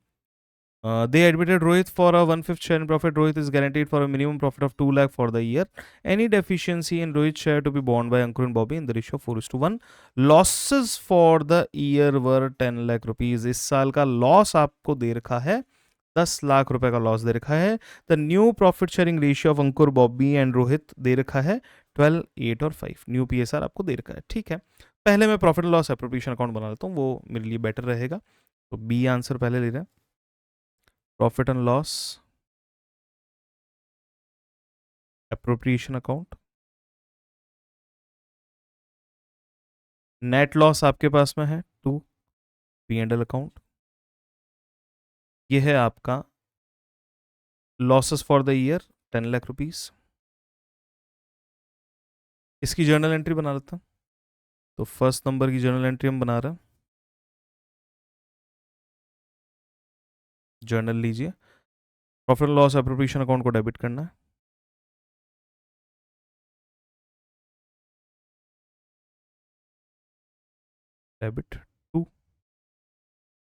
they admitted Rohit for a 1/5 share in profit. Rohit is guaranteed for a minimum profit of 2 lakh for the year. Any deficiency in Rohit's share to be borne by Ankur and Bobby in the ratio of 4:1. Losses for the year were 10 lakh rupees. इस साल का loss आपको दे रखा है 10 लाख रुपए का loss दे रखा है। The new profit sharing ratio of Ankur Bobby and Rohit दे रखा है 12, 8 और 5। न्यू पीएसआर आपको दे रखा है। ठीक है, पहले मैं प्रॉफिट लॉस एप्रोप्रिएशन अकाउंट बना लेता हूँ, वो मेरे लिए बेटर रहेगा। तो बी आंसर पहले ले रहे हैं। Profit and loss, appropriation account, net loss आपके पास में है 2, P&L अकाउंट, ये है आपका losses for the year 10 lakh rupees. इसकी जर्नल एंट्री बना लेता हूँ। तो फर्स्ट नंबर की जर्नल एंट्री हम बना रहे हैं। जर्नल लीजिए, प्रॉफिट लॉस एप्रोप्रिएशन अकाउंट को डेबिट करना है, debit 2,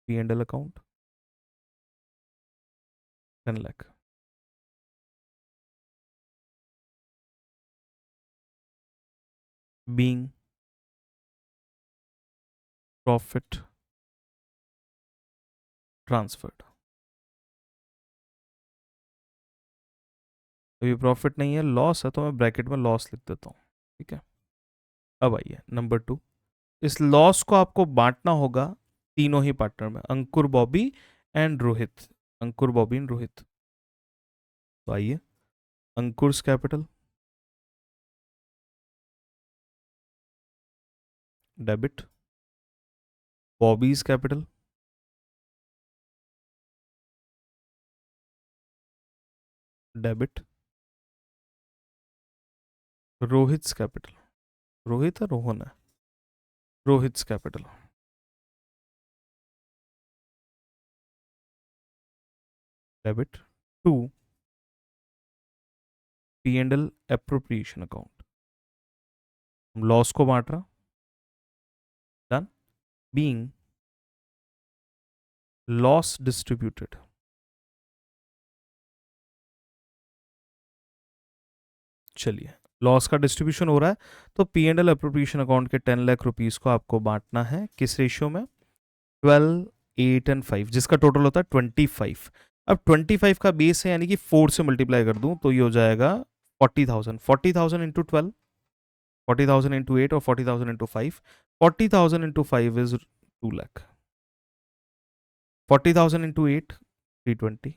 P&L account 10 lakh. Being profit transferred. तो ये प्रॉफिट नहीं है, लॉस है, तो मैं ब्रैकेट में लॉस लिख देता हूँ। ठीक है, अब आइए नंबर 2। इस लॉस को आपको बांटना होगा तीनों ही पार्टनर में, Ankur, Bobby and Rohit. Ankur, Bobby and Rohit. तो आइए, Ankur's capital debit, Bobby's capital debit, Rohit's capital, Rohit है रोहन है, Rohit's capital debit 2, P&L appropriation account. हम लॉस को बांट रहा, डन। बीइंग लॉस डिस्ट्रीब्यूटेड, चलिए लॉस का डिस्ट्रीब्यूशन हो रहा है, तो P&L एप्रोप्रिएशन अकाउंट के 10 लाख रुपीस को आपको बांटना है किस रेशियो में, 12, 8 एंड 5, जिसका टोटल होता है 25। अब 25 का बेस है, यानी कि 4 से मल्टीप्लाई कर दूं तो ये हो जाएगा 40,000। 40,000 इंटू 12, 40,000 इंटू 8 और 40,000 into 5। 40,000 into 5 is 2 lakh. 40,000 into 8 320।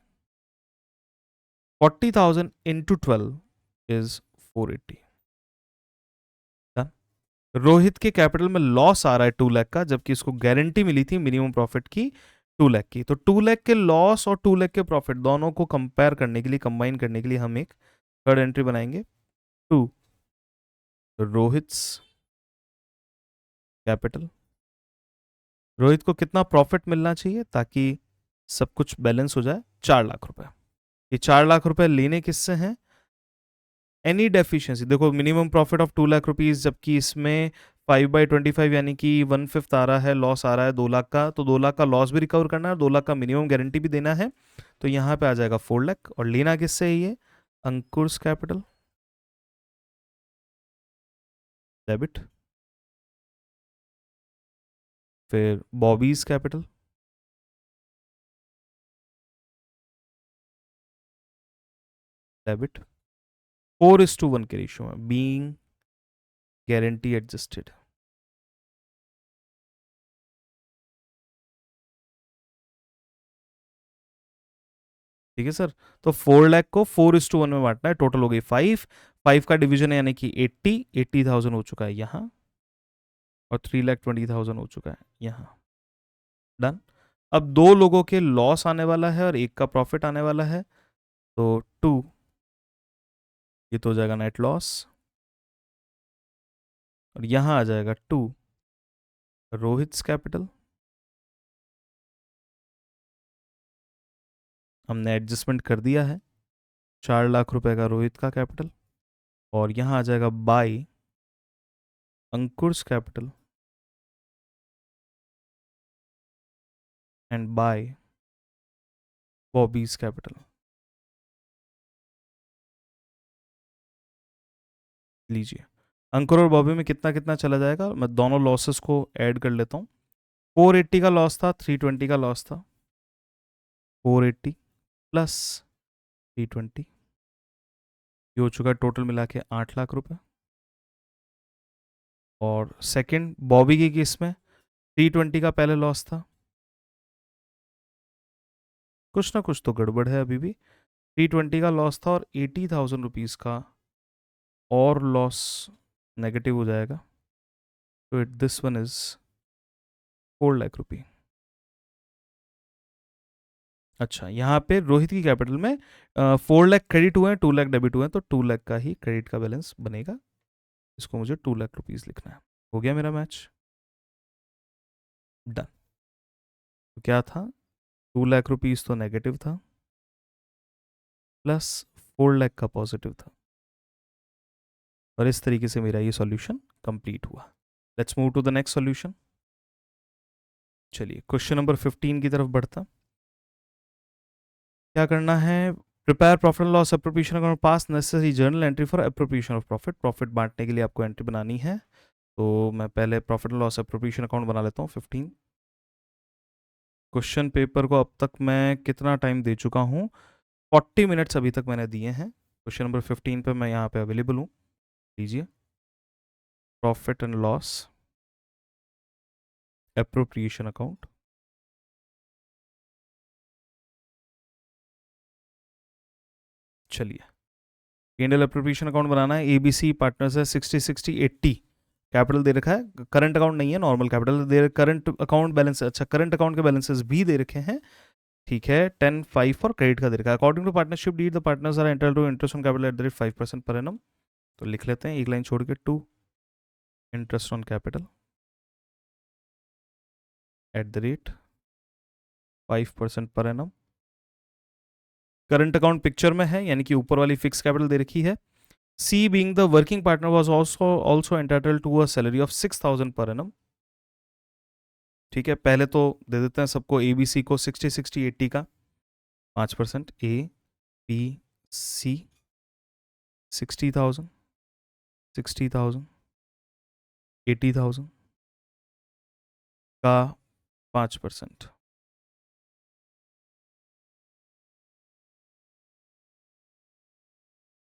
40,000 into 12 is 480। Rohit के कैपिटल में लॉस आ रहा है 2 लाख का, जबकि इसको गारंटी मिली थी मिनिमम प्रॉफिट की 2 लाख की। तो 2 लाख के लॉस और 2 लाख के प्रॉफिट दोनों को कंपेयर करने के लिए, कंबाइन करने के लिए हम एक थर्ड एंट्री बनाएंगे, 2 रोहित्स कैपिटल। रोहित को कितना प्रॉफिट मिलना चाहिए ताकि सब कुछ बैलेंस हो जाए, 4 लाख रुपए। ये 4 लाख रुपए लेने किससे हैं, एनी डेफिशिएंसी। देखो minimum profit of 2 lakh rupees, जबकि इसमें 5/25 यानी कि 1/5 आ रहा है, लॉस आ रहा है 2 लाख का, तो 2 लाख का लॉस भी रिकवर करना है, 2 लाख का मिनिमम गारंटी भी देना है। तो यहाँ पे आ जाएगा 4 लाख। और लेना किससे है ये, अंकुर्स कैपिटल डेबिट, फिर बॉबीज कैपिटल डेबिट, 4:1 के रेशियो में, बीइंग गारंटी एडजस्टेड। ठीक है सर, तो 4 लाख को 4:1 में बांटना है, टोटल हो गई 5। 5 का डिवीजन है यानी कि 80,000 हो चुका है यहाँ, और 3,20,000 हो चुका है यहाँ, डन। अब दो लोगों के लॉस आने वाला है और एक का प्रॉफिट आने वाला है, तो 2, ये तो हो जाएगा नेट लॉस, और यहां आ जाएगा 2 रोहित्स कैपिटल। हमने एडजस्टमेंट कर दिया है, 4 लाख रुपए का रोहित का कैपिटल, और यहां आ जाएगा by Ankur's capital and by Bobby's capital. लीजिए, अंकुर और बॉबी में कितना कितना चला जाएगा, मैं दोनों लॉसेस को ऐड कर लेता हूँ। 480 का लॉस था, 320 का लॉस था, 480 प्लस 320, ये हो चुका है टोटल मिला के 8 लाख रुपए। और सेकंड बॉबी की केस में 320 का पहले लॉस था, कुछ ना कुछ तो गड़बड़ है अभी भी। 320 का लॉस था और 80,000 रुपीज़ का और लॉस नेगेटिव हो जाएगा। तो it this one is 4 lakh rupee. अच्छा, यहाँ पे रोहित की कैपिटल में 4 लाख क्रेडिट हुए हैं, 2 लाख डेबिट हुए हैं, तो 2 लाख का ही क्रेडिट का बैलेंस बनेगा। इसको मुझे 2 लाख रुपीज़ लिखना है। हो गया मेरा मैच, डन। तो क्या था, 2 लाख रुपीज़ तो नेगेटिव था प्लस 4 लाख का पॉजिटिव था, और इस तरीके से मेरा ये सॉल्यूशन कंप्लीट हुआ। Let's move to the next solution. चलिए क्वेश्चन नंबर 15 की तरफ बढ़ता। क्या करना है, prepare profit and loss appropriation account, pass necessary journal entry for appropriation of profit. Profit बांटने के लिए आपको एंट्री बनानी है, तो मैं पहले profit and loss appropriation account बना लेता हूँ 15। क्वेश्चन पेपर को अब तक मैं कितना टाइम दे चुका हूँ, 40 मिनट्स अभी तक मैंने दिए हैं। क्वेश्चन नंबर 15 पे मैं यहाँ पे अवेलेबल हूँ, लीजिए। Profit and loss appropriation account, चलिए इंडियन एप्रोप्रिएशन अकाउंट बनाना है। एबीसी पार्टनर्स है, 60/60/80 कैपिटल दे रखा है, करंट अकाउंट नहीं है, नॉर्मल कैपिटल दे, करंट अकाउंट बैलेंस, अच्छा करंट अकाउंट के बैलेंसेस भी दे रखे हैं, ठीक है। 10/5 और क्रेडिट का दे रखा है। According to partnership deed the partners are entitled to interest on capital at the rate 5% per annum. तो लिख लेते हैं एक लाइन छोड़ के, to interest on capital at the rate 5% per annum. Current account picture में है, यानी कि ऊपर वाली फिक्स कैपिटल दे रखी है। C being the working partner was also entitled to a salary of 6,000 per annum। ठीक है, पहले तो दे देते हैं सबको, ABC को 60/60/80 का 5%, ABC 60,000 60,000 80,000 का 5%,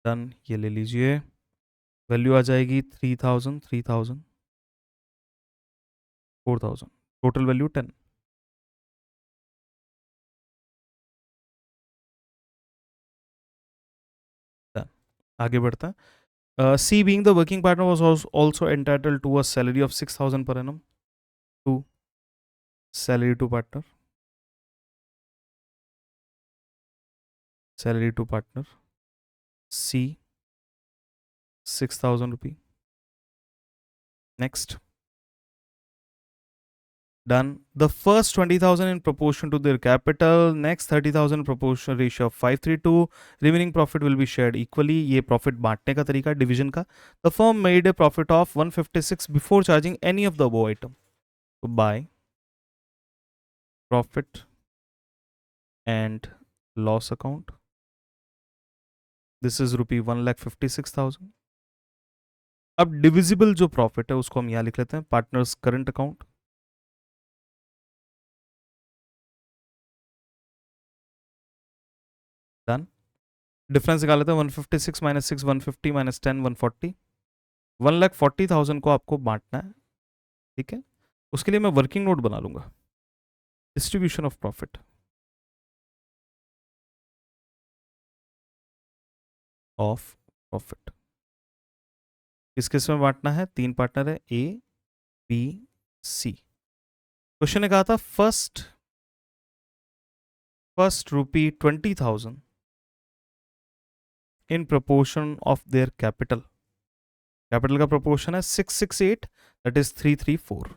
डन। ये ले लीजिए, वैल्यू आ जाएगी 3,000 3,000 4,000, टोटल वैल्यू 10। डन, आगे बढ़ता है। C being the working partner was also entitled to a salary of 6,000 per annum to salary to partner, salary to partner C 6,000 rupee। Next, done. The first 20,000 in proportion to their capital, next 30,000 proportion ratio of 5:3:2, remaining profit will be shared equally। ये profit बांटने का तरीका division का। The firm made a profit of 156 before charging any of the above item। तो by profit and loss account, this is rupee 1,56,000। अब divisible जो profit है उसको हम यहाँ लिख लेते हैं, partners current account, done. Difference निकाल लेते हैं, 156 माइनस 6 150 माइनस 10 140, 1,40,000 को आपको बांटना है, ठीक है। उसके लिए मैं वर्किंग नोट बना लूंगा, distribution of profit of profit. किस किस में बांटना है, 3 पार्टनर है, A B C। क्वेश्चन ने कहा था first ₹20,000 in proportion of their capital. Capital का प्रोपोर्शन है 668, दैट इज 334,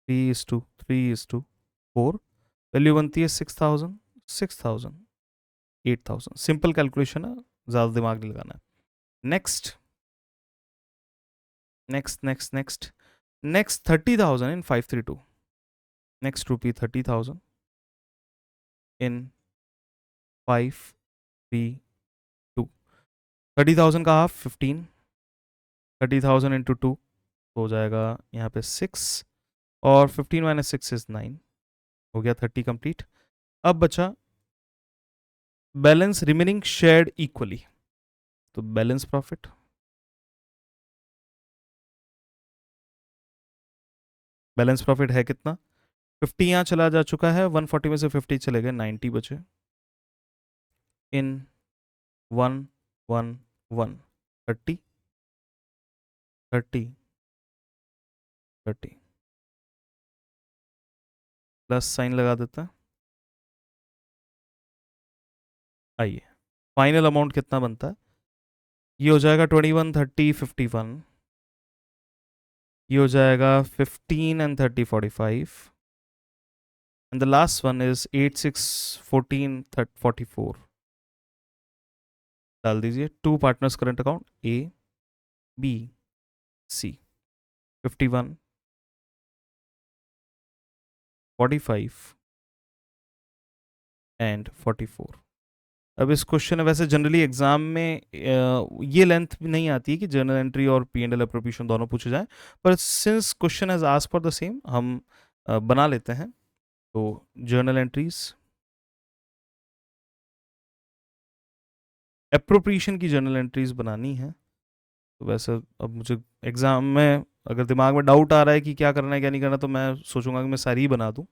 3:3:4। वैल्यू बनती है 6,000 6,000 8,000। सिंपल कैलकुलेशन है, ज़्यादा दिमाग नहीं लगाना है। Next next next next next 30,000 इन 5:3:2। नेक्स्ट रुपी 30,000 इन 5:3:2। 30,000 का हाफ 15, 30,000 इंटू 2 हो जाएगा यहाँ पे 6, और 15 माइनस 6 इज 9। हो गया 30 कंप्लीट। अब बचा बैलेंस रिमेनिंग शेयर्ड इक्वली, तो बैलेंस प्रॉफिट, बैलेंस प्रॉफिट है कितना, 50 यहाँ चला जा चुका है, 140 में से 50 चले गए, 90 बचे। इन 1 1 1 30 30 30 प्लस साइन लगा देता है। आइए फाइनल अमाउंट कितना बनता है, ये हो जाएगा 21 30 51, ये हो जाएगा 15 and 30 45, and the last one is 8 6 14 44। डाल दीजिए। To partners current account A B C, 51 45 and 44। अब इस क्वेश्चन में वैसे जनरली एग्जाम में ये लेंथ भी नहीं आती है कि जर्नल एंट्री और पी एंड एल अप्रोप्रिएशन दोनों पूछे जाएं, पर since question has asked for the same हम बना लेते हैं। तो जर्नल एंट्रीज, अप्रोप्रिएशन की जर्नल एंट्रीज बनानी है। तो वैसे अब मुझे एग्जाम में अगर दिमाग में डाउट आ रहा है कि क्या करना है क्या नहीं करना, तो मैं सोचूंगा कि मैं सारी ही बना दूं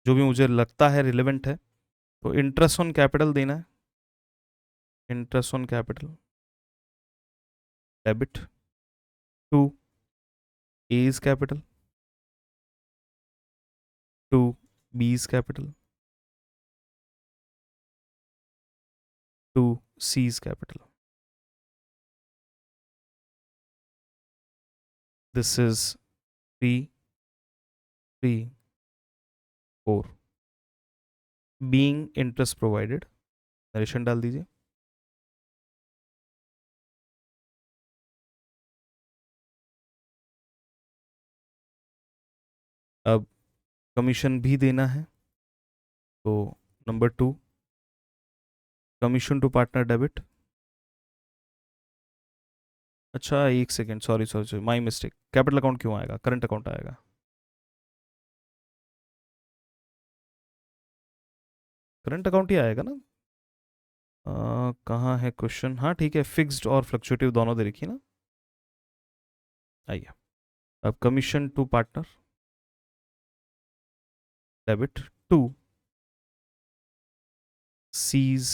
जो भी मुझे लगता है रिलेवेंट है। तो इंटरेस्ट ऑन कैपिटल देना है, interest on capital debit to A's capital to B's capital to C's capital. This is 3 3 4 being interest provided, narration डाल दीजिए। अब कमीशन भी देना है, तो number 2 commission to partner debit. अच्छा एक second, sorry sorry sorry, my mistake. Capital account क्यों आएगा, करंट अकाउंट आएगा। करंट अकाउंट ही आएगा ना। कहाँ है क्वेश्चन, हाँ ठीक है, फिक्स्ड और फ्लक्चुएटिव दोनों दे रखी ना। आइए अब commission to partner debit to C's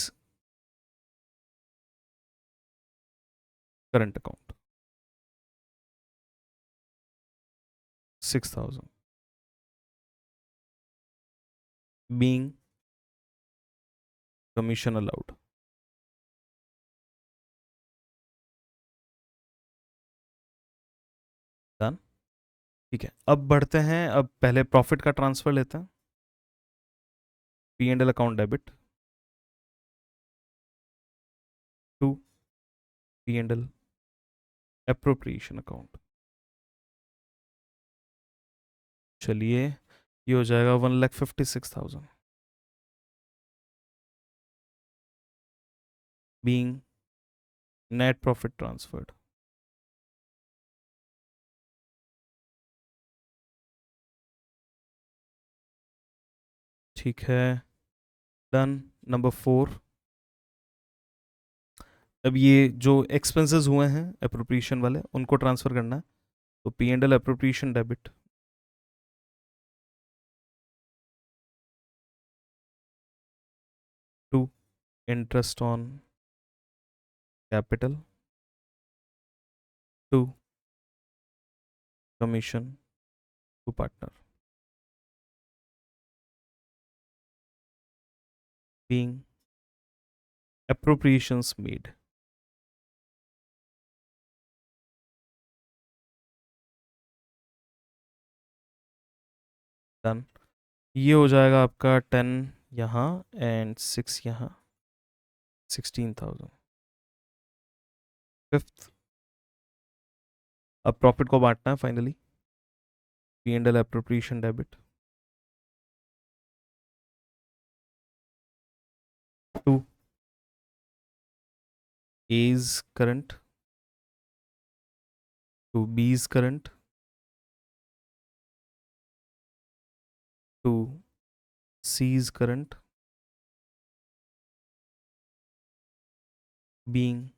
current account 6000 being commission allowed. Done. ठीक है, अब बढ़ते हैं, अब पहले प्रॉफिट का ट्रांसफर लेते हैं। P and L account debit to P and L appropriation account. चलिए ये हो जाएगा 1,56,000 बीइंग नेट प्रॉफिट ट्रांसफर्ड। ठीक है, डन। नंबर 4, अब ये जो एक्सपेंसेस हुए हैं अप्रोप्रिएशन वाले उनको ट्रांसफर करना है। तो P and L appropriation debit to interest on capital to commission to partner being appropriations made। Done. ये हो जाएगा आपका 10 यहाँ एंड 6 यहाँ, 16,000। फिफ्थ, अब प्रॉफिट को बांटना है finally. P and L appropriation debit to A's current to B's current to C's current being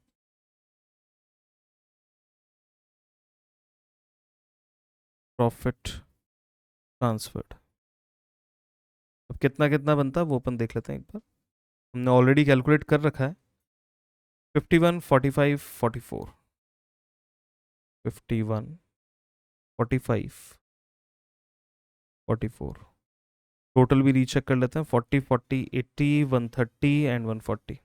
profit transferred. अब कितना कितना बनता है वो अपन देख लेते हैं एक बार। हमने ऑलरेडी कैलकुलेट कर रखा है। 51, 45, 44, 51, 45, 44। टोटल भी रीचेक कर लेते हैं। 40, 40, 80, 130 एंड 140।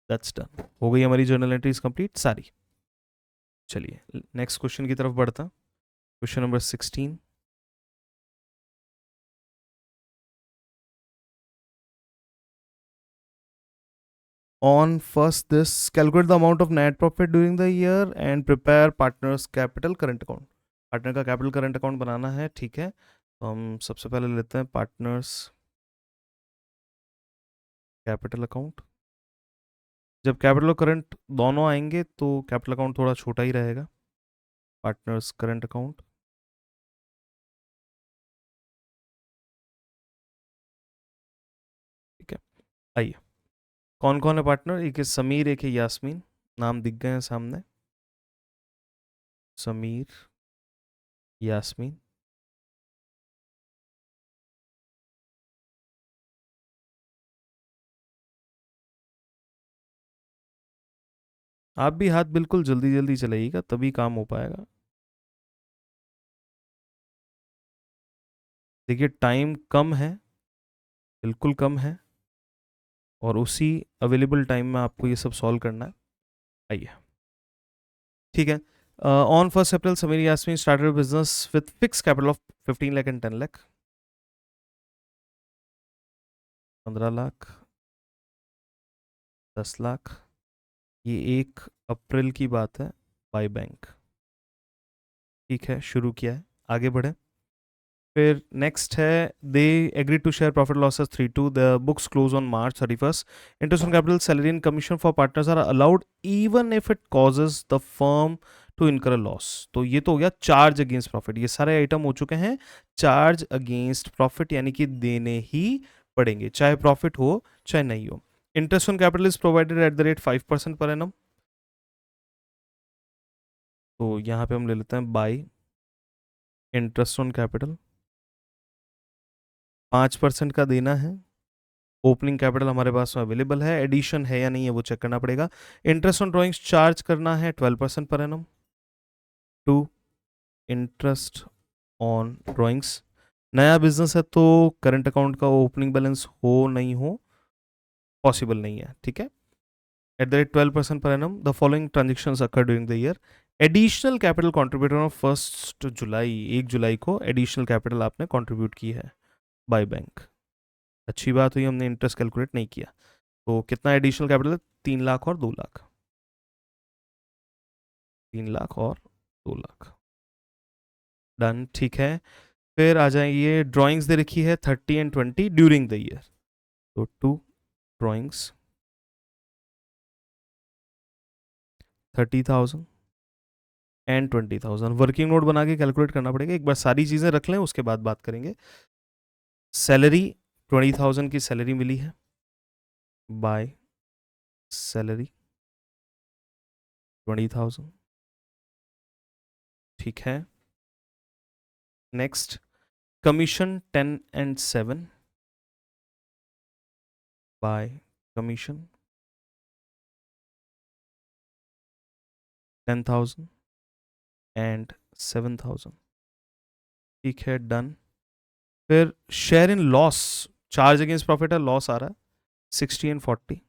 That's done. हो गई हमारी जर्नल एंट्रीज कंप्लीट सारी। चलिए नेक्स्ट क्वेश्चन की तरफ बढ़ता हैं। Question number 16। On first this, calculate the amount of net profit during the year and prepare partner's capital current account. Partner का कैपिटल करंट अकाउंट बनाना है, ठीक है। तो हम सबसे पहले लेते हैं पार्टनर्स कैपिटल अकाउंट। जब कैपिटल और करंट दोनों आएंगे तो कैपिटल अकाउंट थोड़ा छोटा ही रहेगा। पार्टनर्स करंट अकाउंट, ठीक है। आइए, कौन कौन है पार्टनर? एक है समीर, एक है यास्मीन। नाम दिख गए हैं सामने, समीर, यास्मीन। आप भी हाथ बिल्कुल जल्दी जल्दी चलाइएगा, तभी काम हो पाएगा। देखिए टाइम कम है, बिल्कुल कम है, और उसी अवेलेबल टाइम में आपको ये सब सॉल्व करना है। आइए, ठीक है। On first April Sameer Yasmeen started business with fixed capital of 15 lakh and 10 lakh. 15 lakh, 10 lakh. ये 1 अप्रैल की बात है, बाय बैंक। ठीक है, शुरू किया है, आगे बढ़े। फिर नेक्स्ट है, they agree to share profit losses 3-2, the books close on March 31st। Interest on capital, salary and commission for partners are allowed even if it causes the firm to incur a loss. तो ये तो हो गया charge against profit. ये सारे item हो चुके हैं चार्ज अगेंस्ट प्रॉफिट, यानी कि देने ही पड़ेंगे, चाहे प्रॉफिट हो चाहे नहीं हो। Interest on capital is provided eight the rate 5% per annum. तो यहाँ पे हम ले लेते हैं बाई इंटरेस्ट ऑन कैपिटल, 5% का देना है। ओपनिंग कैपिटल हमारे पास में अवेलेबल है, एडिशन है या नहीं है वो चेक करना पड़ेगा। इंटरेस्ट ऑन ड्राइंग्स चार्ज करना है 12% per annum. To, interest on drawings, नया बिजनेस है तो करंट अकाउंट का ओपनिंग बैलेंस हो नहीं हो, पॉसिबल नहीं है, ठीक है। Eight the rate 12% per annum, the following transaction occur during the year. Additional capital contributor on 1 जुलाई, 1 जुलाई को एडिशनल कैपिटल आपने कॉन्ट्रीब्यूट की है बाय बैंक। अच्छी बात हुई, हमने इंटरेस्ट कैलकुलेट नहीं किया। तो कितना एडिशनल कैपिटल है? 3 लाख और 2 लाख। 3 लाख और 2 लाख, डन, ठीक है। फिर आ जाएंगे, ड्राइंग्स दे रखी है 30 एंड 20 ड्यूरिंग द ईयर। तो 2 ड्राइंग्स 30,000 एंड 20,000। वर्किंग नोट बना के कैलकुलेट करना पड़ेगा, एक बार सारी चीज़ें रख लें उसके बाद बात करेंगे। सैलरी 20,000 की सैलरी मिली है, बाय सैलरी 20,000, ठीक है। Next, commission 10 and 7, bye commission 10,000 and 7,000, ठीक है, डन। फिर share in loss, charge against profit है, लॉस आ रहा है 60 and 40।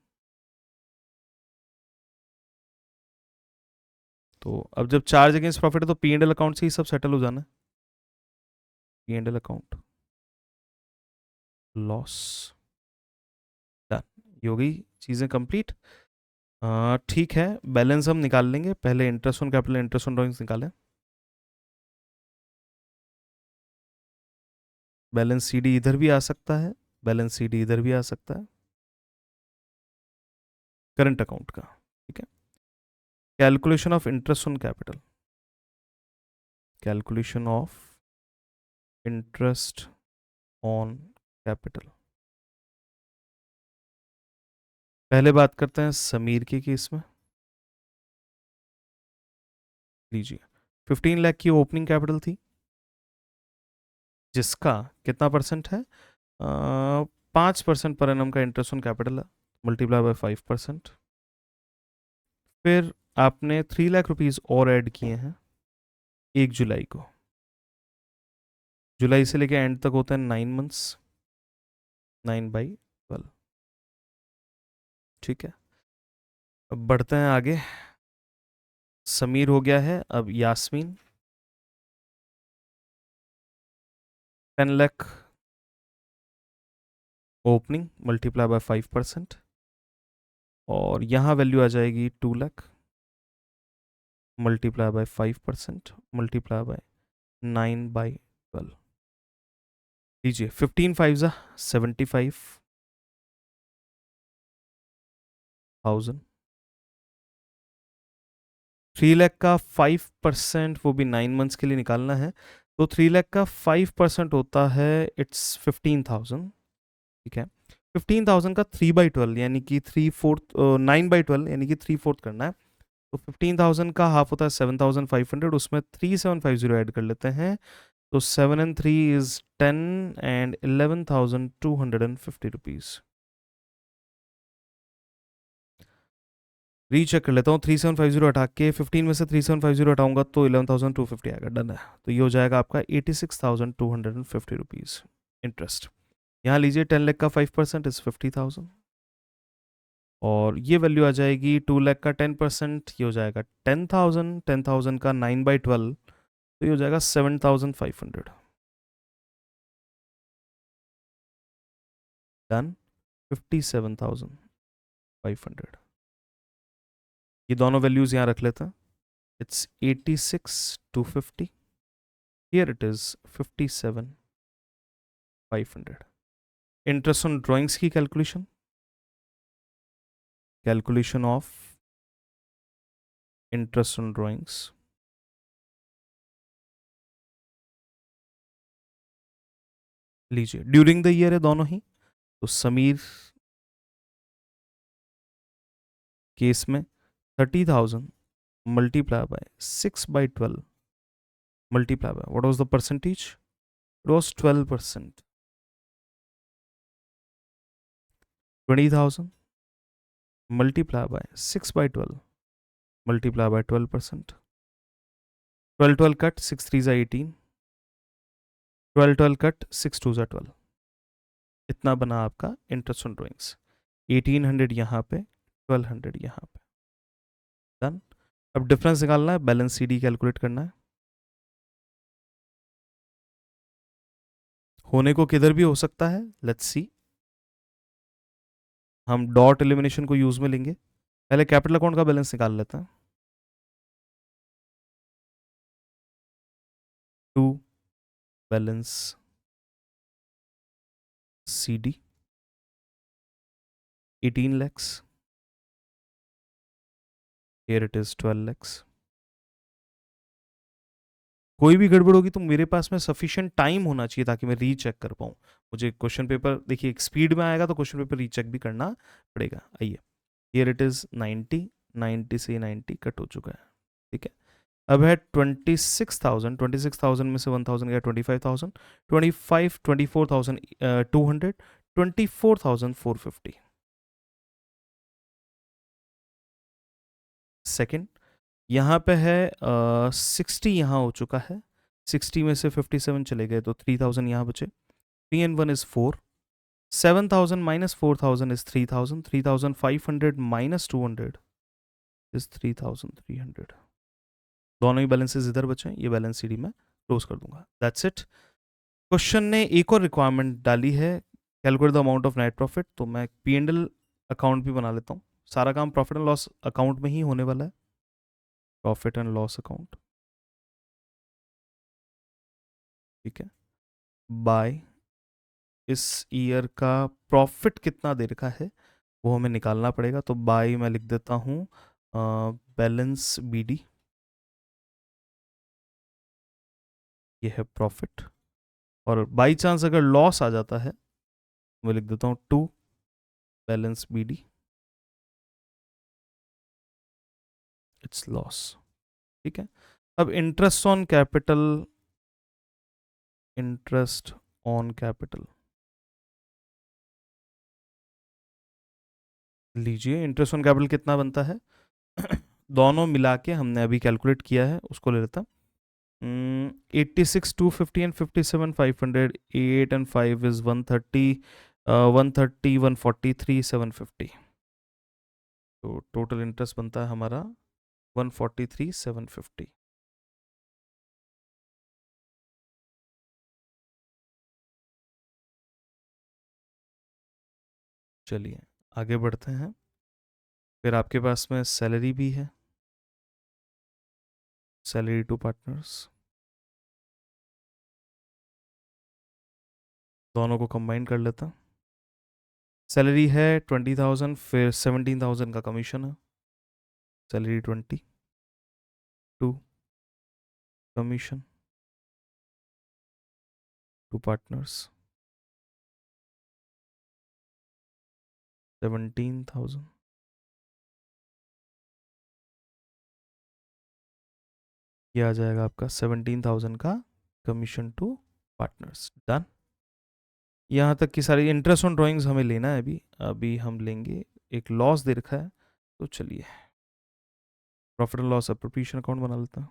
तो अब जब चार्ज अगेंस्ट प्रॉफिट है तो पी एंड एल अकाउंट से ही सब सेटल हो जाना है। P and L account, loss, done. ये हो गई चीज़ें कंप्लीट। ठीक है, बैलेंस हम निकाल लेंगे। पहले interest on capital, interest on drawings निकालें। बैलेंस सीडी इधर भी आ सकता है, बैलेंस सीडी इधर भी आ सकता है, करंट अकाउंट का, ठीक है। Calculation of interest on capital, calculation of interest on capital. पहले बात करते हैं समीर के केस में। लीजिए, 15 लाख की ओपनिंग कैपिटल थी, जिसका कितना परसेंट है, 5% पर एनम का इंटरेस्ट ऑन कैपिटल है, मल्टीप्लाई बाय 5%। फिर आपने 3 लाख रुपीज़ और ऐड किए हैं 1 जुलाई को। जुलाई से लेके एंड तक होते हैं 9 मंथ्स, 9/12। ठीक है, अब बढ़ते हैं आगे। समीर हो गया है, अब Yasmeen. 10 lakh opening, multiply by 5%, और यहाँ वैल्यू आ जाएगी 2 lakh, multiply by 5%, multiply by 9/12। लीजिए 15 5 75,000। 3 लाख का 5%, वो भी 9 मंथ्स के लिए निकालना है, तो 3 लाख का 5% होता है इट्स 15,000। ठीक है, 15,000 का 3/12 यानी कि 3/4, 9/12 यानी कि 3/4 करना है। तो 15,000 का हाफ होता है 7,500, उसमें 3750 ऐड कर लेते हैं, तो 7 and 3 is 10 and 11,250 rupees. Recheck कर लेता हूँ, 3750 हटा के 15 में से 3750 हटाऊंगा तो 11,250 आएगा। डन है, तो ये हो जाएगा आपका 86,250 रुपीज़ इंटरेस्ट। यहाँ लीजिए 10 लाख का 5% इज 50,000, और ये वैल्यू आ जाएगी 2 लाख का 10%, ये हो जाएगा 10,000। 10,000 का 9/12, तो ये हो जाएगा 7,500। डन, 57,500। ये दोनों वैल्यूज यहाँ रख लेते हैं। It's 86,250, here it is 57,500। Interest on drawings की calculation, calculation of interest on drawings. लीजिए ड्यूरिंग द ईयर है दोनों ही, तो समीर केस में 30,000 multiply by 6/12, multiply by what was the percentage, it was 12%। 20,000 multiply by 6/12, multiply by 12%। 12 12 cut, 6 3 ज़ा 18, 12 12 cut, 6 2 ज़ा 12। इतना बना आपका इंटरेस्ट ऑन ड्राइंग्स। 1800 यहाँ पे, 1200 यहाँ पे। डन। अब डिफरेंस निकालना है, बैलेंस सीडी कैलकुलेट करना है। होने को किधर भी हो सकता है, लेट्स सी। हम डॉट एलिमिनेशन को यूज में लेंगे। पहले कैपिटल अकाउंट का बैलेंस निकाल लेते हैं। To balance CD 18 lakhs, here it is 12 lakhs। कोई भी गड़बड़ होगी तो मेरे पास में सफिशिएंट टाइम होना चाहिए ताकि मैं रीचेक कर पाऊँ। मुझे क्वेश्चन पेपर देखिए स्पीड में आएगा तो क्वेश्चन पेपर रीचेक भी करना पड़ेगा। आइए, हियर इट इज 90, 90 से 90 कट हो चुका है। ठीक है, अब है 26,000। 26,000 में से 1,000 गया, 25,000, 25, 24,200, 24,450। सेकेंड, यहाँ पे है 60, यहाँ हो चुका है। 60 में से 57 चले गए तो 3,000 यहाँ बचे। 3 and 1 is 4। 7,000 minus 4,000 is 3,000। 3,500 minus 200 is 3,300। दोनों ही बैलेंसेस इधर बचे, ये बैलेंस सीडी में क्लोज कर दूंगा। That's it. क्वेश्चन ने एक और रिक्वायरमेंट डाली है, calculate the amount of net profit. तो मैं P&L अकाउंट भी बना लेता हूँ। सारा काम प्रॉफिट एंड लॉस अकाउंट में ही होने वाला है, प्रॉफिट एंड लॉस अकाउंट। ठीक है, बाय इस ईयर का प्रॉफिट कितना दे रखा है वो हमें निकालना पड़ेगा। तो बाय मैं लिख देता हूँ बैलेंस BD, ये है प्रॉफिट। और बाई चांस अगर लॉस आ जाता है मैं लिख देता हूँ to balance BD, it's loss. ठीक है, अब interest on capital, interest on capital. लीजिए, इंटरेस्ट ऑन कैपिटल कितना बनता है? दोनों मिला के हमने अभी कैलकुलेट किया है, उसको ले लेता। 86 250 एंड 57 500, 8 एंड 5 इज 130, 130 143 750। तो टोटल इंटरेस्ट बनता है हमारा 143 750। चलिए आगे बढ़ते हैं। फिर आपके पास में सैलरी भी है, सैलरी टू पार्टनर्स, दोनों को कंबाइन कर लेता हूं। सैलरी है 20,000, फिर 17,000 का कमीशन है। Salary 20, to commission to partners 17,000। ये आ जाएगा आपका 17,000 का कमीशन टू पार्टनर्स। डन। यहाँ तक की सारी इंटरेस्ट ऑन ड्राइंग्स हमें लेना है। अभी अभी हम लेंगे, एक लॉस दे रखा है, तो चलिए profit and loss appropriation account बना लेता हूँ।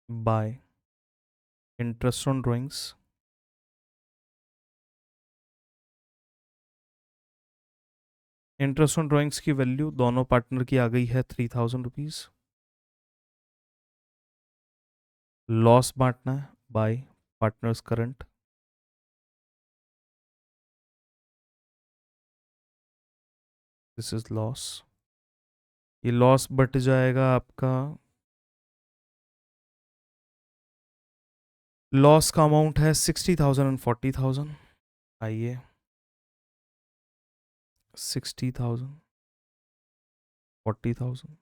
Bye interest on drawings, interest on drawings की वैल्यू दोनों पार्टनर की आ गई है 3,000 रुपीज़। लॉस बांटना है bye partners current, this is loss. ये लॉस बट जाएगा आपका, लॉस का अमाउंट है 60,000 एंड 40,000। आइए 60,000 40,000,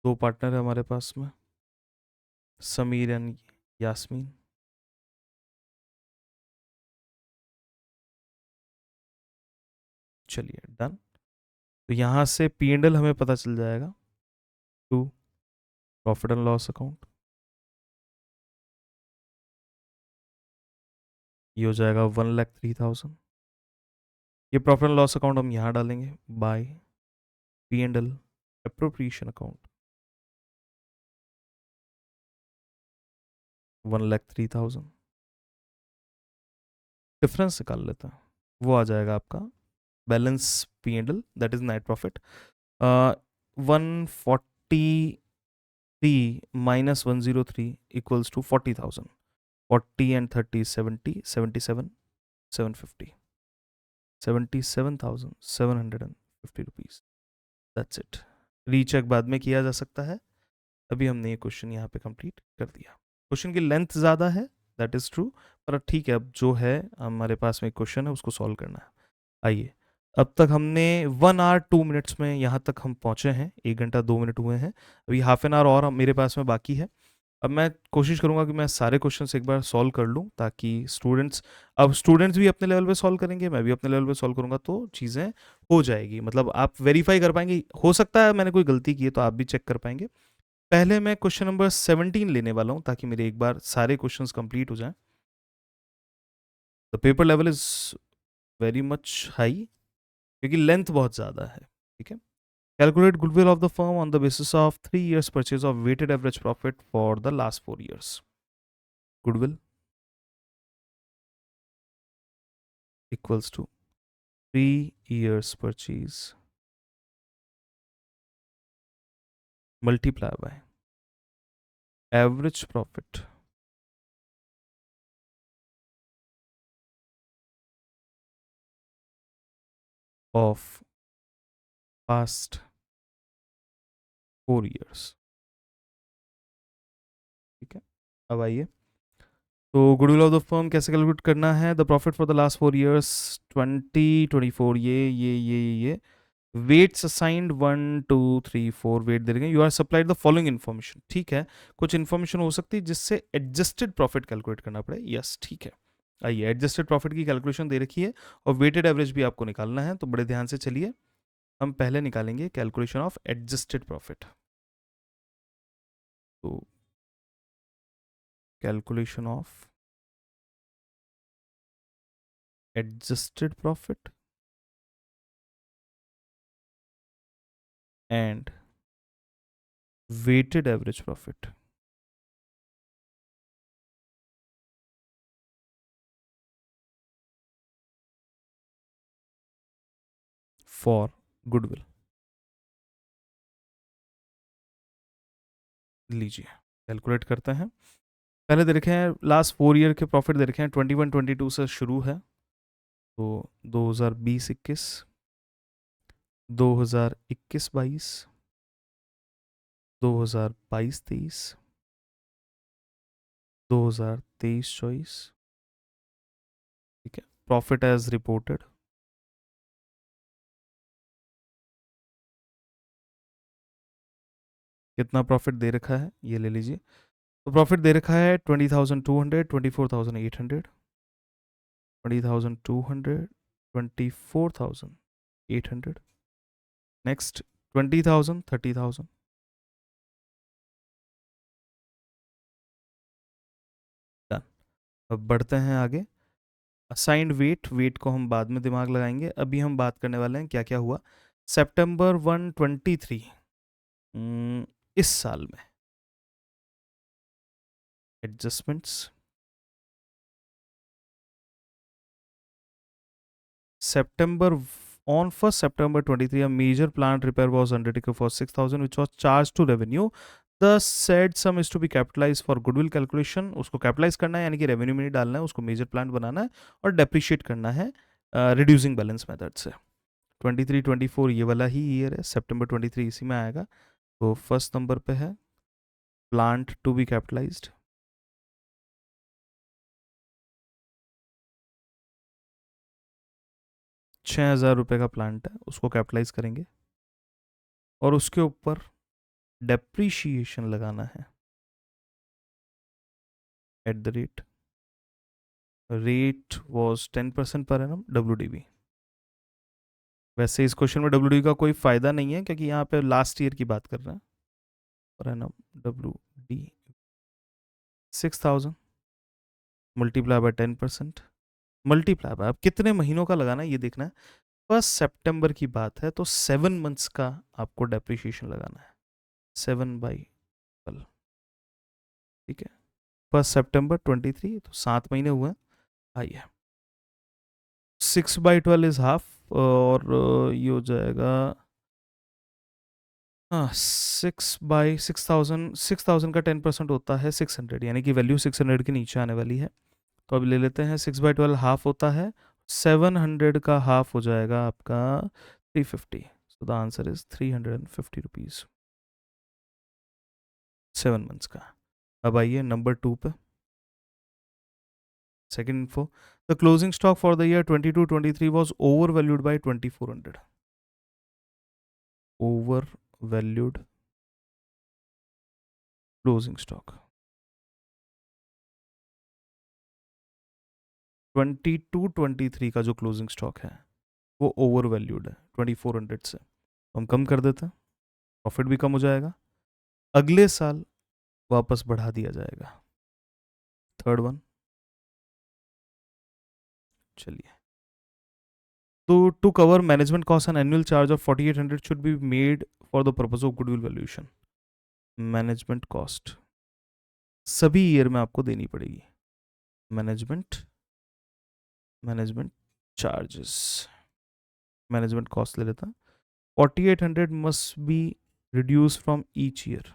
दो पार्टनर है हमारे पास में, समीर एंड यास्मीन। चलिए डन। तो यहाँ से पी एंड एल हमें पता चल जाएगा, to profit and loss account. ये हो जाएगा 1,03,000। ये प्रॉफिट एंड लॉस अकाउंट हम यहाँ डालेंगे by P and L appropriation account 1,03,000। Difference निकाल लेता है, वो आ जाएगा आपका balance P and L, that is net profit. 143 minus 103 equals to 40,000। 40 and 30 70, 77 750, 77,750 rupees. That's it. Recheck बाद में किया जा सकता है, अभी हमने ये क्वेश्चन यहाँ पे कंप्लीट कर दिया। क्वेश्चन की लेंथ ज़्यादा है, दैट इज़ ट्रू, पर ठीक है, अब जो है हमारे पास में एक क्वेश्चन है उसको सॉल्व करना है। आइए, अब तक हमने 1 आवर 2 मिनट्स में यहाँ तक हम पहुँचे हैं, 1 घंटा 2 मिनट हुए हैं। अभी हाफ एन आवर और मेरे पास में बाकी है। अब मैं कोशिश करूँगा कि मैं सारे क्वेश्चंस एक बार सॉल्व कर लूँ, ताकि स्टूडेंट्स भी अपने लेवल पे सॉल्व करेंगे, मैं भी अपने लेवल पे सॉल्व करूँगा, तो चीज़ें हो जाएगी। मतलब आप वेरीफाई कर पाएंगे, हो सकता है मैंने कोई गलती की है तो आप भी चेक कर पाएंगे। पहले मैं क्वेश्चन नंबर 17 लेने वाला हूँ, ताकि मेरे एक बार सारे क्वेश्चंस कंप्लीट हो जाएं। The paper level is very much high, क्योंकि लेंथ बहुत ज़्यादा है। ठीक है। Calculate goodwill of the firm on the basis of 3 years purchase of weighted average profit for the last 4 years. Goodwill equals to 3 years purchase multiplied by average profit of past 4 years. ठीक है। अब आइए, तो goodwill of the firm कैसे calculate करना है? The profit for the last 4 years 20 24, ये weights assigned 1 2 3 4 wait दे रहे हैं। You are supplied the following information. ठीक है, कुछ इन्फॉर्मेशन हो सकती है जिससे एडजस्टेड प्रॉफिट कैलकुलेट करना पड़े। यस ठीक है, आइए, एडजस्टेड प्रॉफिट की कैलकुलेशन दे रखी है और वेटेड एवरेज भी आपको निकालना है, तो बड़े ध्यान से चलिए। हम पहले निकालेंगे कैलकुलेशन ऑफ एडजस्टेड प्रॉफिट। तो calculation of adjusted profit and weighted average profit for goodwill. लीजिए कैलकुलेट करते हैं। पहले दे रखे हैं लास्ट 4 ईयर के प्रॉफिट दे रखे हैं, 21-22 से शुरू है, तो 2020-21, 2021-22, 2022-23, 2023-24। ठीक है, प्रॉफिट एज रिपोर्टेड कितना प्रॉफिट दे रखा है ये ले लीजिए। तो प्रॉफिट दे रखा है 20,200, 24,800, 20,200, 24,800, नेक्स्ट 20,000, 30,000। डन। अब बढ़ते हैं आगे। असाइंड वेट, वेट को हम बाद में दिमाग लगाएंगे, अभी हम बात करने वाले हैं क्या क्या हुआ सितंबर 1, 23 इस साल में। Adjustments September on 1st September 23 a major plant repair was undertaken for 6,000 which was charged to revenue. The said sum is to be capitalized for goodwill calculation. उसको कैपिटलाइज करना है यानी कि रेवेन्यू में नहीं डालना है, उसको मेजर प्लांट बनाना है और डेप्रिशिएट करना है रिड्यूसिंग बैलेंस मेथड से। 23-24 ये वाला ही ईयर है, सितंबर 23 इसी में आएगा। तो फर्स्ट नंबर पे है प्लांट टू बी कैपिटलाइज्ड, 6,000 रुपये का प्लांट है, उसको कैपिटलाइज करेंगे और उसके ऊपर डेप्रीशिएशन लगाना है eight the rate was 10% per annum WDV। वैसे इस क्वेश्चन में WDV का कोई फायदा नहीं है क्योंकि यहाँ पे लास्ट ईयर की बात कर रहे हैं। Per annum WD 6,000 multiply by 10%, multiply by, अब कितने महीनों का लगाना है ये देखना है। 1 सितंबर की बात है तो 7 मंथ्स का आपको डेप्रीशिएशन लगाना है, 7/12। ठीक है, 1 सितंबर 23 तो 7 महीने हुए हैं। आइए 6/12 इज हाफ और ये हो जाएगा हाँ 6/6,000 का 10% होता है 600, यानी कि वैल्यू 600 के नीचे आने वाली है। तो अब ले लेते हैं 6/12 हाफ होता है 700 का हाफ हो जाएगा आपका 350। So the answer is 350 rupees 7 months का। अब आइए नंबर 2 पे। Second info, the closing stock for the year 22-23 was overvalued by 2,400. Overvalued closing stock 22-23 का जो क्लोजिंग स्टॉक है वो ओवरवैल्यूड है 2,400 से, हम कम कर देते हैं, प्रॉफिट भी कम हो जाएगा, अगले साल वापस बढ़ा दिया जाएगा। थर्ड वन, चलिए तो to cover management cost and annual charge of 4,800 should be made for the purpose of goodwill valuation. Management cost सभी ईयर में आपको देनी पड़ेगी, मैनेजमेंट चार्जेस, मैनेजमेंट कॉस्ट ले लेता, 4,800 must be reduce from each year.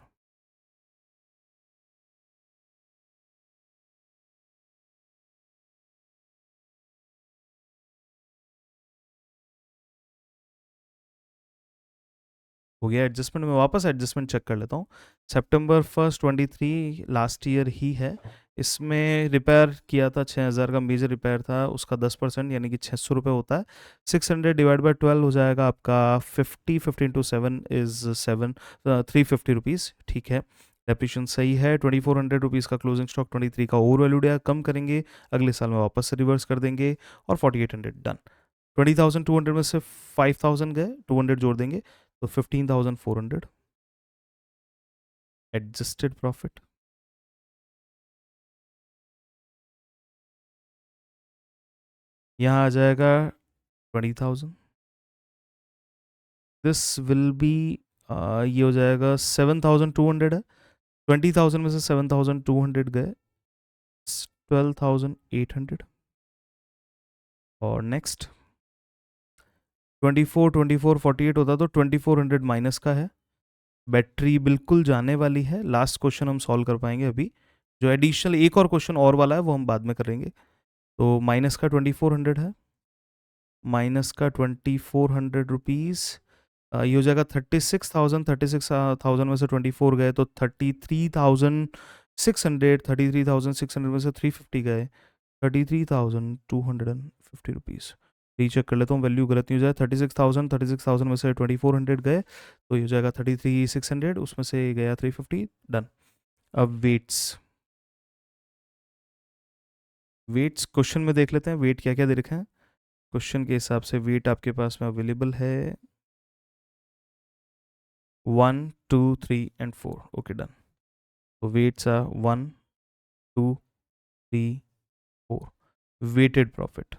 हो गया एडजस्टमेंट में, वापस एडजस्टमेंट चेक कर लेता हूँ। September 1, 23 लास्ट ईयर ही है, इसमें रिपेयर किया था 6,000 का मेजर रिपेयर था, उसका 10% यानी कि 600 रुपये होता है। 600 डिवाइड बाई 12 हो जाएगा आपका 50, 15 into 7 इज 350 रुपीज़। ठीक है, डेप्रिशिएशन सही है। 2400 रुपीज़ का क्लोजिंग स्टॉक 23 का ओवर वैल्यूड है, कम करेंगे अगले साल में वापस से रिवर्स कर देंगे, और 4800 डन। 20,200 में से 5,000 गए, 200 जोड़ देंगे तो 15,400 एडजस्टेड प्रॉफिट। यहाँ आ जाएगा 20,000, दिस विल बी ये हो जाएगा 7,200 है, 20,000 में से 7,200 गए, 12,800। और नेक्स्ट 24, 24, 48 होता तो 2400 माइनस का है, बैटरी बिल्कुल जाने वाली है। लास्ट क्वेश्चन हम सॉल्व कर पाएंगे अभी, जो एडिशनल एक और क्वेश्चन और वाला है वो हम बाद में करेंगे। तो माइनस का 2400 है, माइनस का 2400 रुपीज़, ये हो जाएगा 36,000, 36,000 में से 24 गए तो 33,600, 33,600 में से 350 गए, 33,250 रुपीज़। रीचेक कर लेता हूँ, वैल्यू गलत नहीं हो जाए। 36,000 में से 2400 गए तो ये हो जाएगा 33,600, उसमें से गया 350, डन। अब वेट्स क्वेश्चन में देख लेते हैं, वेट क्या क्या दे रखे हैं। क्वेश्चन के हिसाब से वेट आपके पास में अवेलेबल है 1, 2, 3 एंड 4, ओके डन। तो weights are 1, 2, 3, 4। Weighted profit,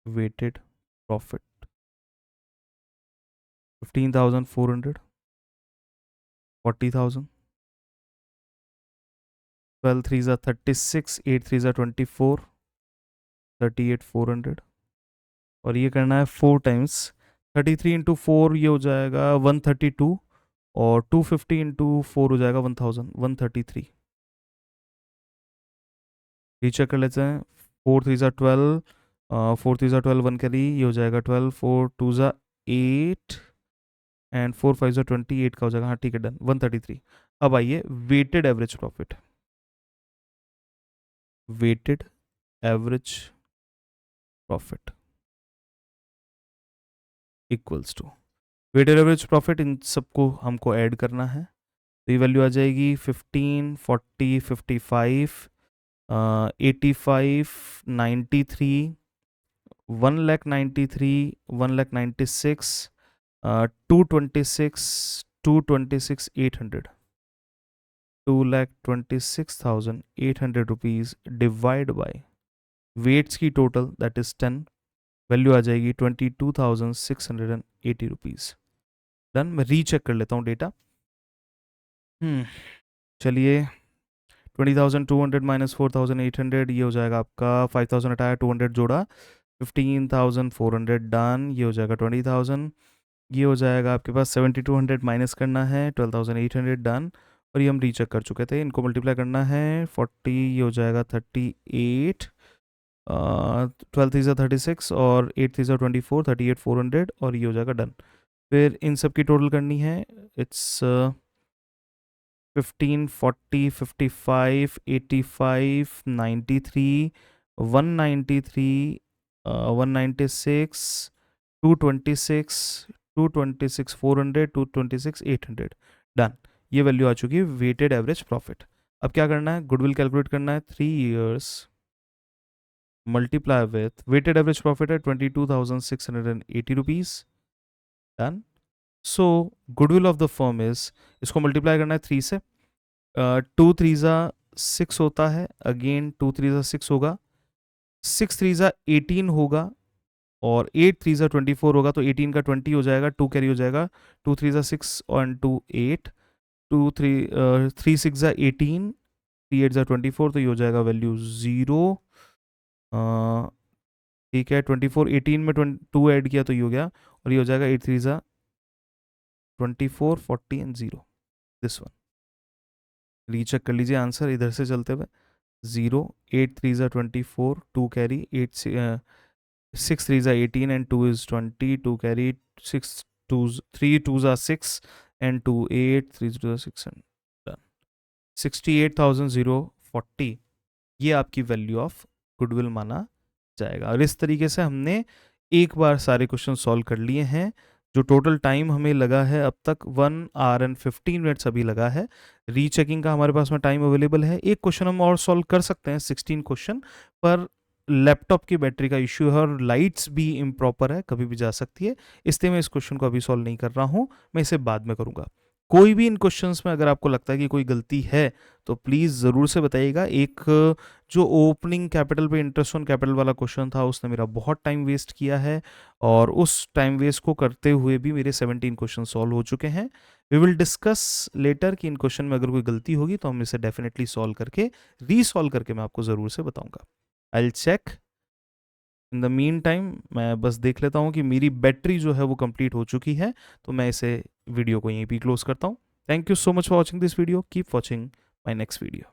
weighted profit 15,400, 40,000, 12 3s are 36, 8 3s are 24, 38,400। और ये करना है 4 टाइम्स, 33 इंटू 4 ये हो जाएगा 132, और 250 इंटू 4 हो जाएगा 1000, 133। रीचेक कर लेते हैं। 4 3s are 12, 4 3s are 12, 1 carry, ये हो जाएगा 12, 4 2s are 8 and 4 5s are 28 का हो जाएगा, हाँ ठीक है डन, 133। अब आइए weighted average profit, weighted average profit equals to weighted average profit, इन सबको हमको ऐड करना है। तो ये वैल्यू आ जाएगी 15, 40, 55, 85, 93, 1,93, 1,96, 226, 226, 800, 2,26,800 रुपीज़ डिवाइड बाय वेट्स की टोटल दैट इज 10, वैल्यू आ जाएगी 22,680 रुपीज़। डन। मैं रीचेक कर लेता हूँ डेटा। चलिए 20,200 माइनस 4,800, ये हो जाएगा आपका 5,000 हटाया, 200 जोड़ा, 15,400 डन। ये हो जाएगा 20,000, ये हो जाएगा आपके पास 7,200 माइनस करना है, 12,800 डन। और ये हम रीचेक कर चुके थे, इनको मल्टीप्लाई करना है 40, ये हो जाएगा 38, 12 3 36 और 8 3 24, 38,400, और ये हो जाएगा डन। फिर इन सब की टोटल करनी है, इट्स 15, 40, 55, 85, 93, 193, 196, 226, 226, 400, 226, 800 डन। ये वैल्यू आ चुकी है वेटेड एवरेज प्रॉफिट। अब क्या करना है, गुडविल कैलकुलेट करना है, 3 years multiply with weighted average profit है 22,680 rupees, done. So goodwill of the firm is, इसको मल्टीप्लाई करना है 3 से, 2 3 6 होता है, अगेन 2 3 6 होगा, 6 3 18 होगा, और 8 3 24 होगा, तो 18 का 20 हो जाएगा, 2 कैरी हो जाएगा, 2 3 6 और 2 8, 2 3 3 6 18, 3 8 24, तो ये हो जाएगा वैल्यू 0। ठीक है, 24 18 में 2 ऐड किया तो ये हो गया, और ये हो जाएगा 8 3 24, 40 एंड 0, दिस वन। रीचेक कर लीजिए आंसर इधर से चलते हुए, 0, 8 3 24, 2 carry, 8 6 3 18 and 2 is 20, 2 carry, 6 2s 3 2s are 6 and 2 8, 3 2 are 6 and done, 68,040 ये आपकी वैल्यू ऑफ गुडविल माना जाएगा। और इस तरीके से हमने एक बार सारे क्वेश्चन सॉल्व कर लिए हैं, जो टोटल टाइम हमें लगा है अब तक 1 आवर एंड 15 मिनट्स अभी लगा है। रीचेकिंग का हमारे पास में टाइम अवेलेबल है। एक क्वेश्चन हम और सॉल्व कर सकते हैं, 16 क्वेश्चन, पर लैपटॉप की बैटरी का इश्यू है और लाइट्स भी इम्प्रॉपर है, कभी भी जा सकती है, इसलिए मैं इस क्वेश्चन को अभी सॉल्व नहीं कर रहा हूँ, मैं इसे बाद में करूँगा। कोई भी इन क्वेश्चंस में अगर आपको लगता है कि कोई गलती है तो प्लीज़ ज़रूर से बताइएगा। एक जो ओपनिंग कैपिटल पे इंटरेस्ट ऑन कैपिटल वाला क्वेश्चन था उसने मेरा बहुत टाइम वेस्ट किया है, और उस टाइम वेस्ट को करते हुए भी मेरे 17 क्वेश्चन सॉल्व हो चुके हैं। वी विल डिस्कस लेटर कि इन क्वेश्चन में अगर कोई गलती होगी तो हम इसे डेफिनेटली सॉल्व करके रीसॉल्व करके मैं आपको ज़रूर से बताऊंगा। I will check. In the meantime मैं बस देख लेता हूँ कि मेरी बैटरी जो है वो कंप्लीट हो चुकी है, तो मैं इसे वीडियो को यहीं पे क्लोज करता हूँ। Thank you so much for watching this video. Keep watching my next video.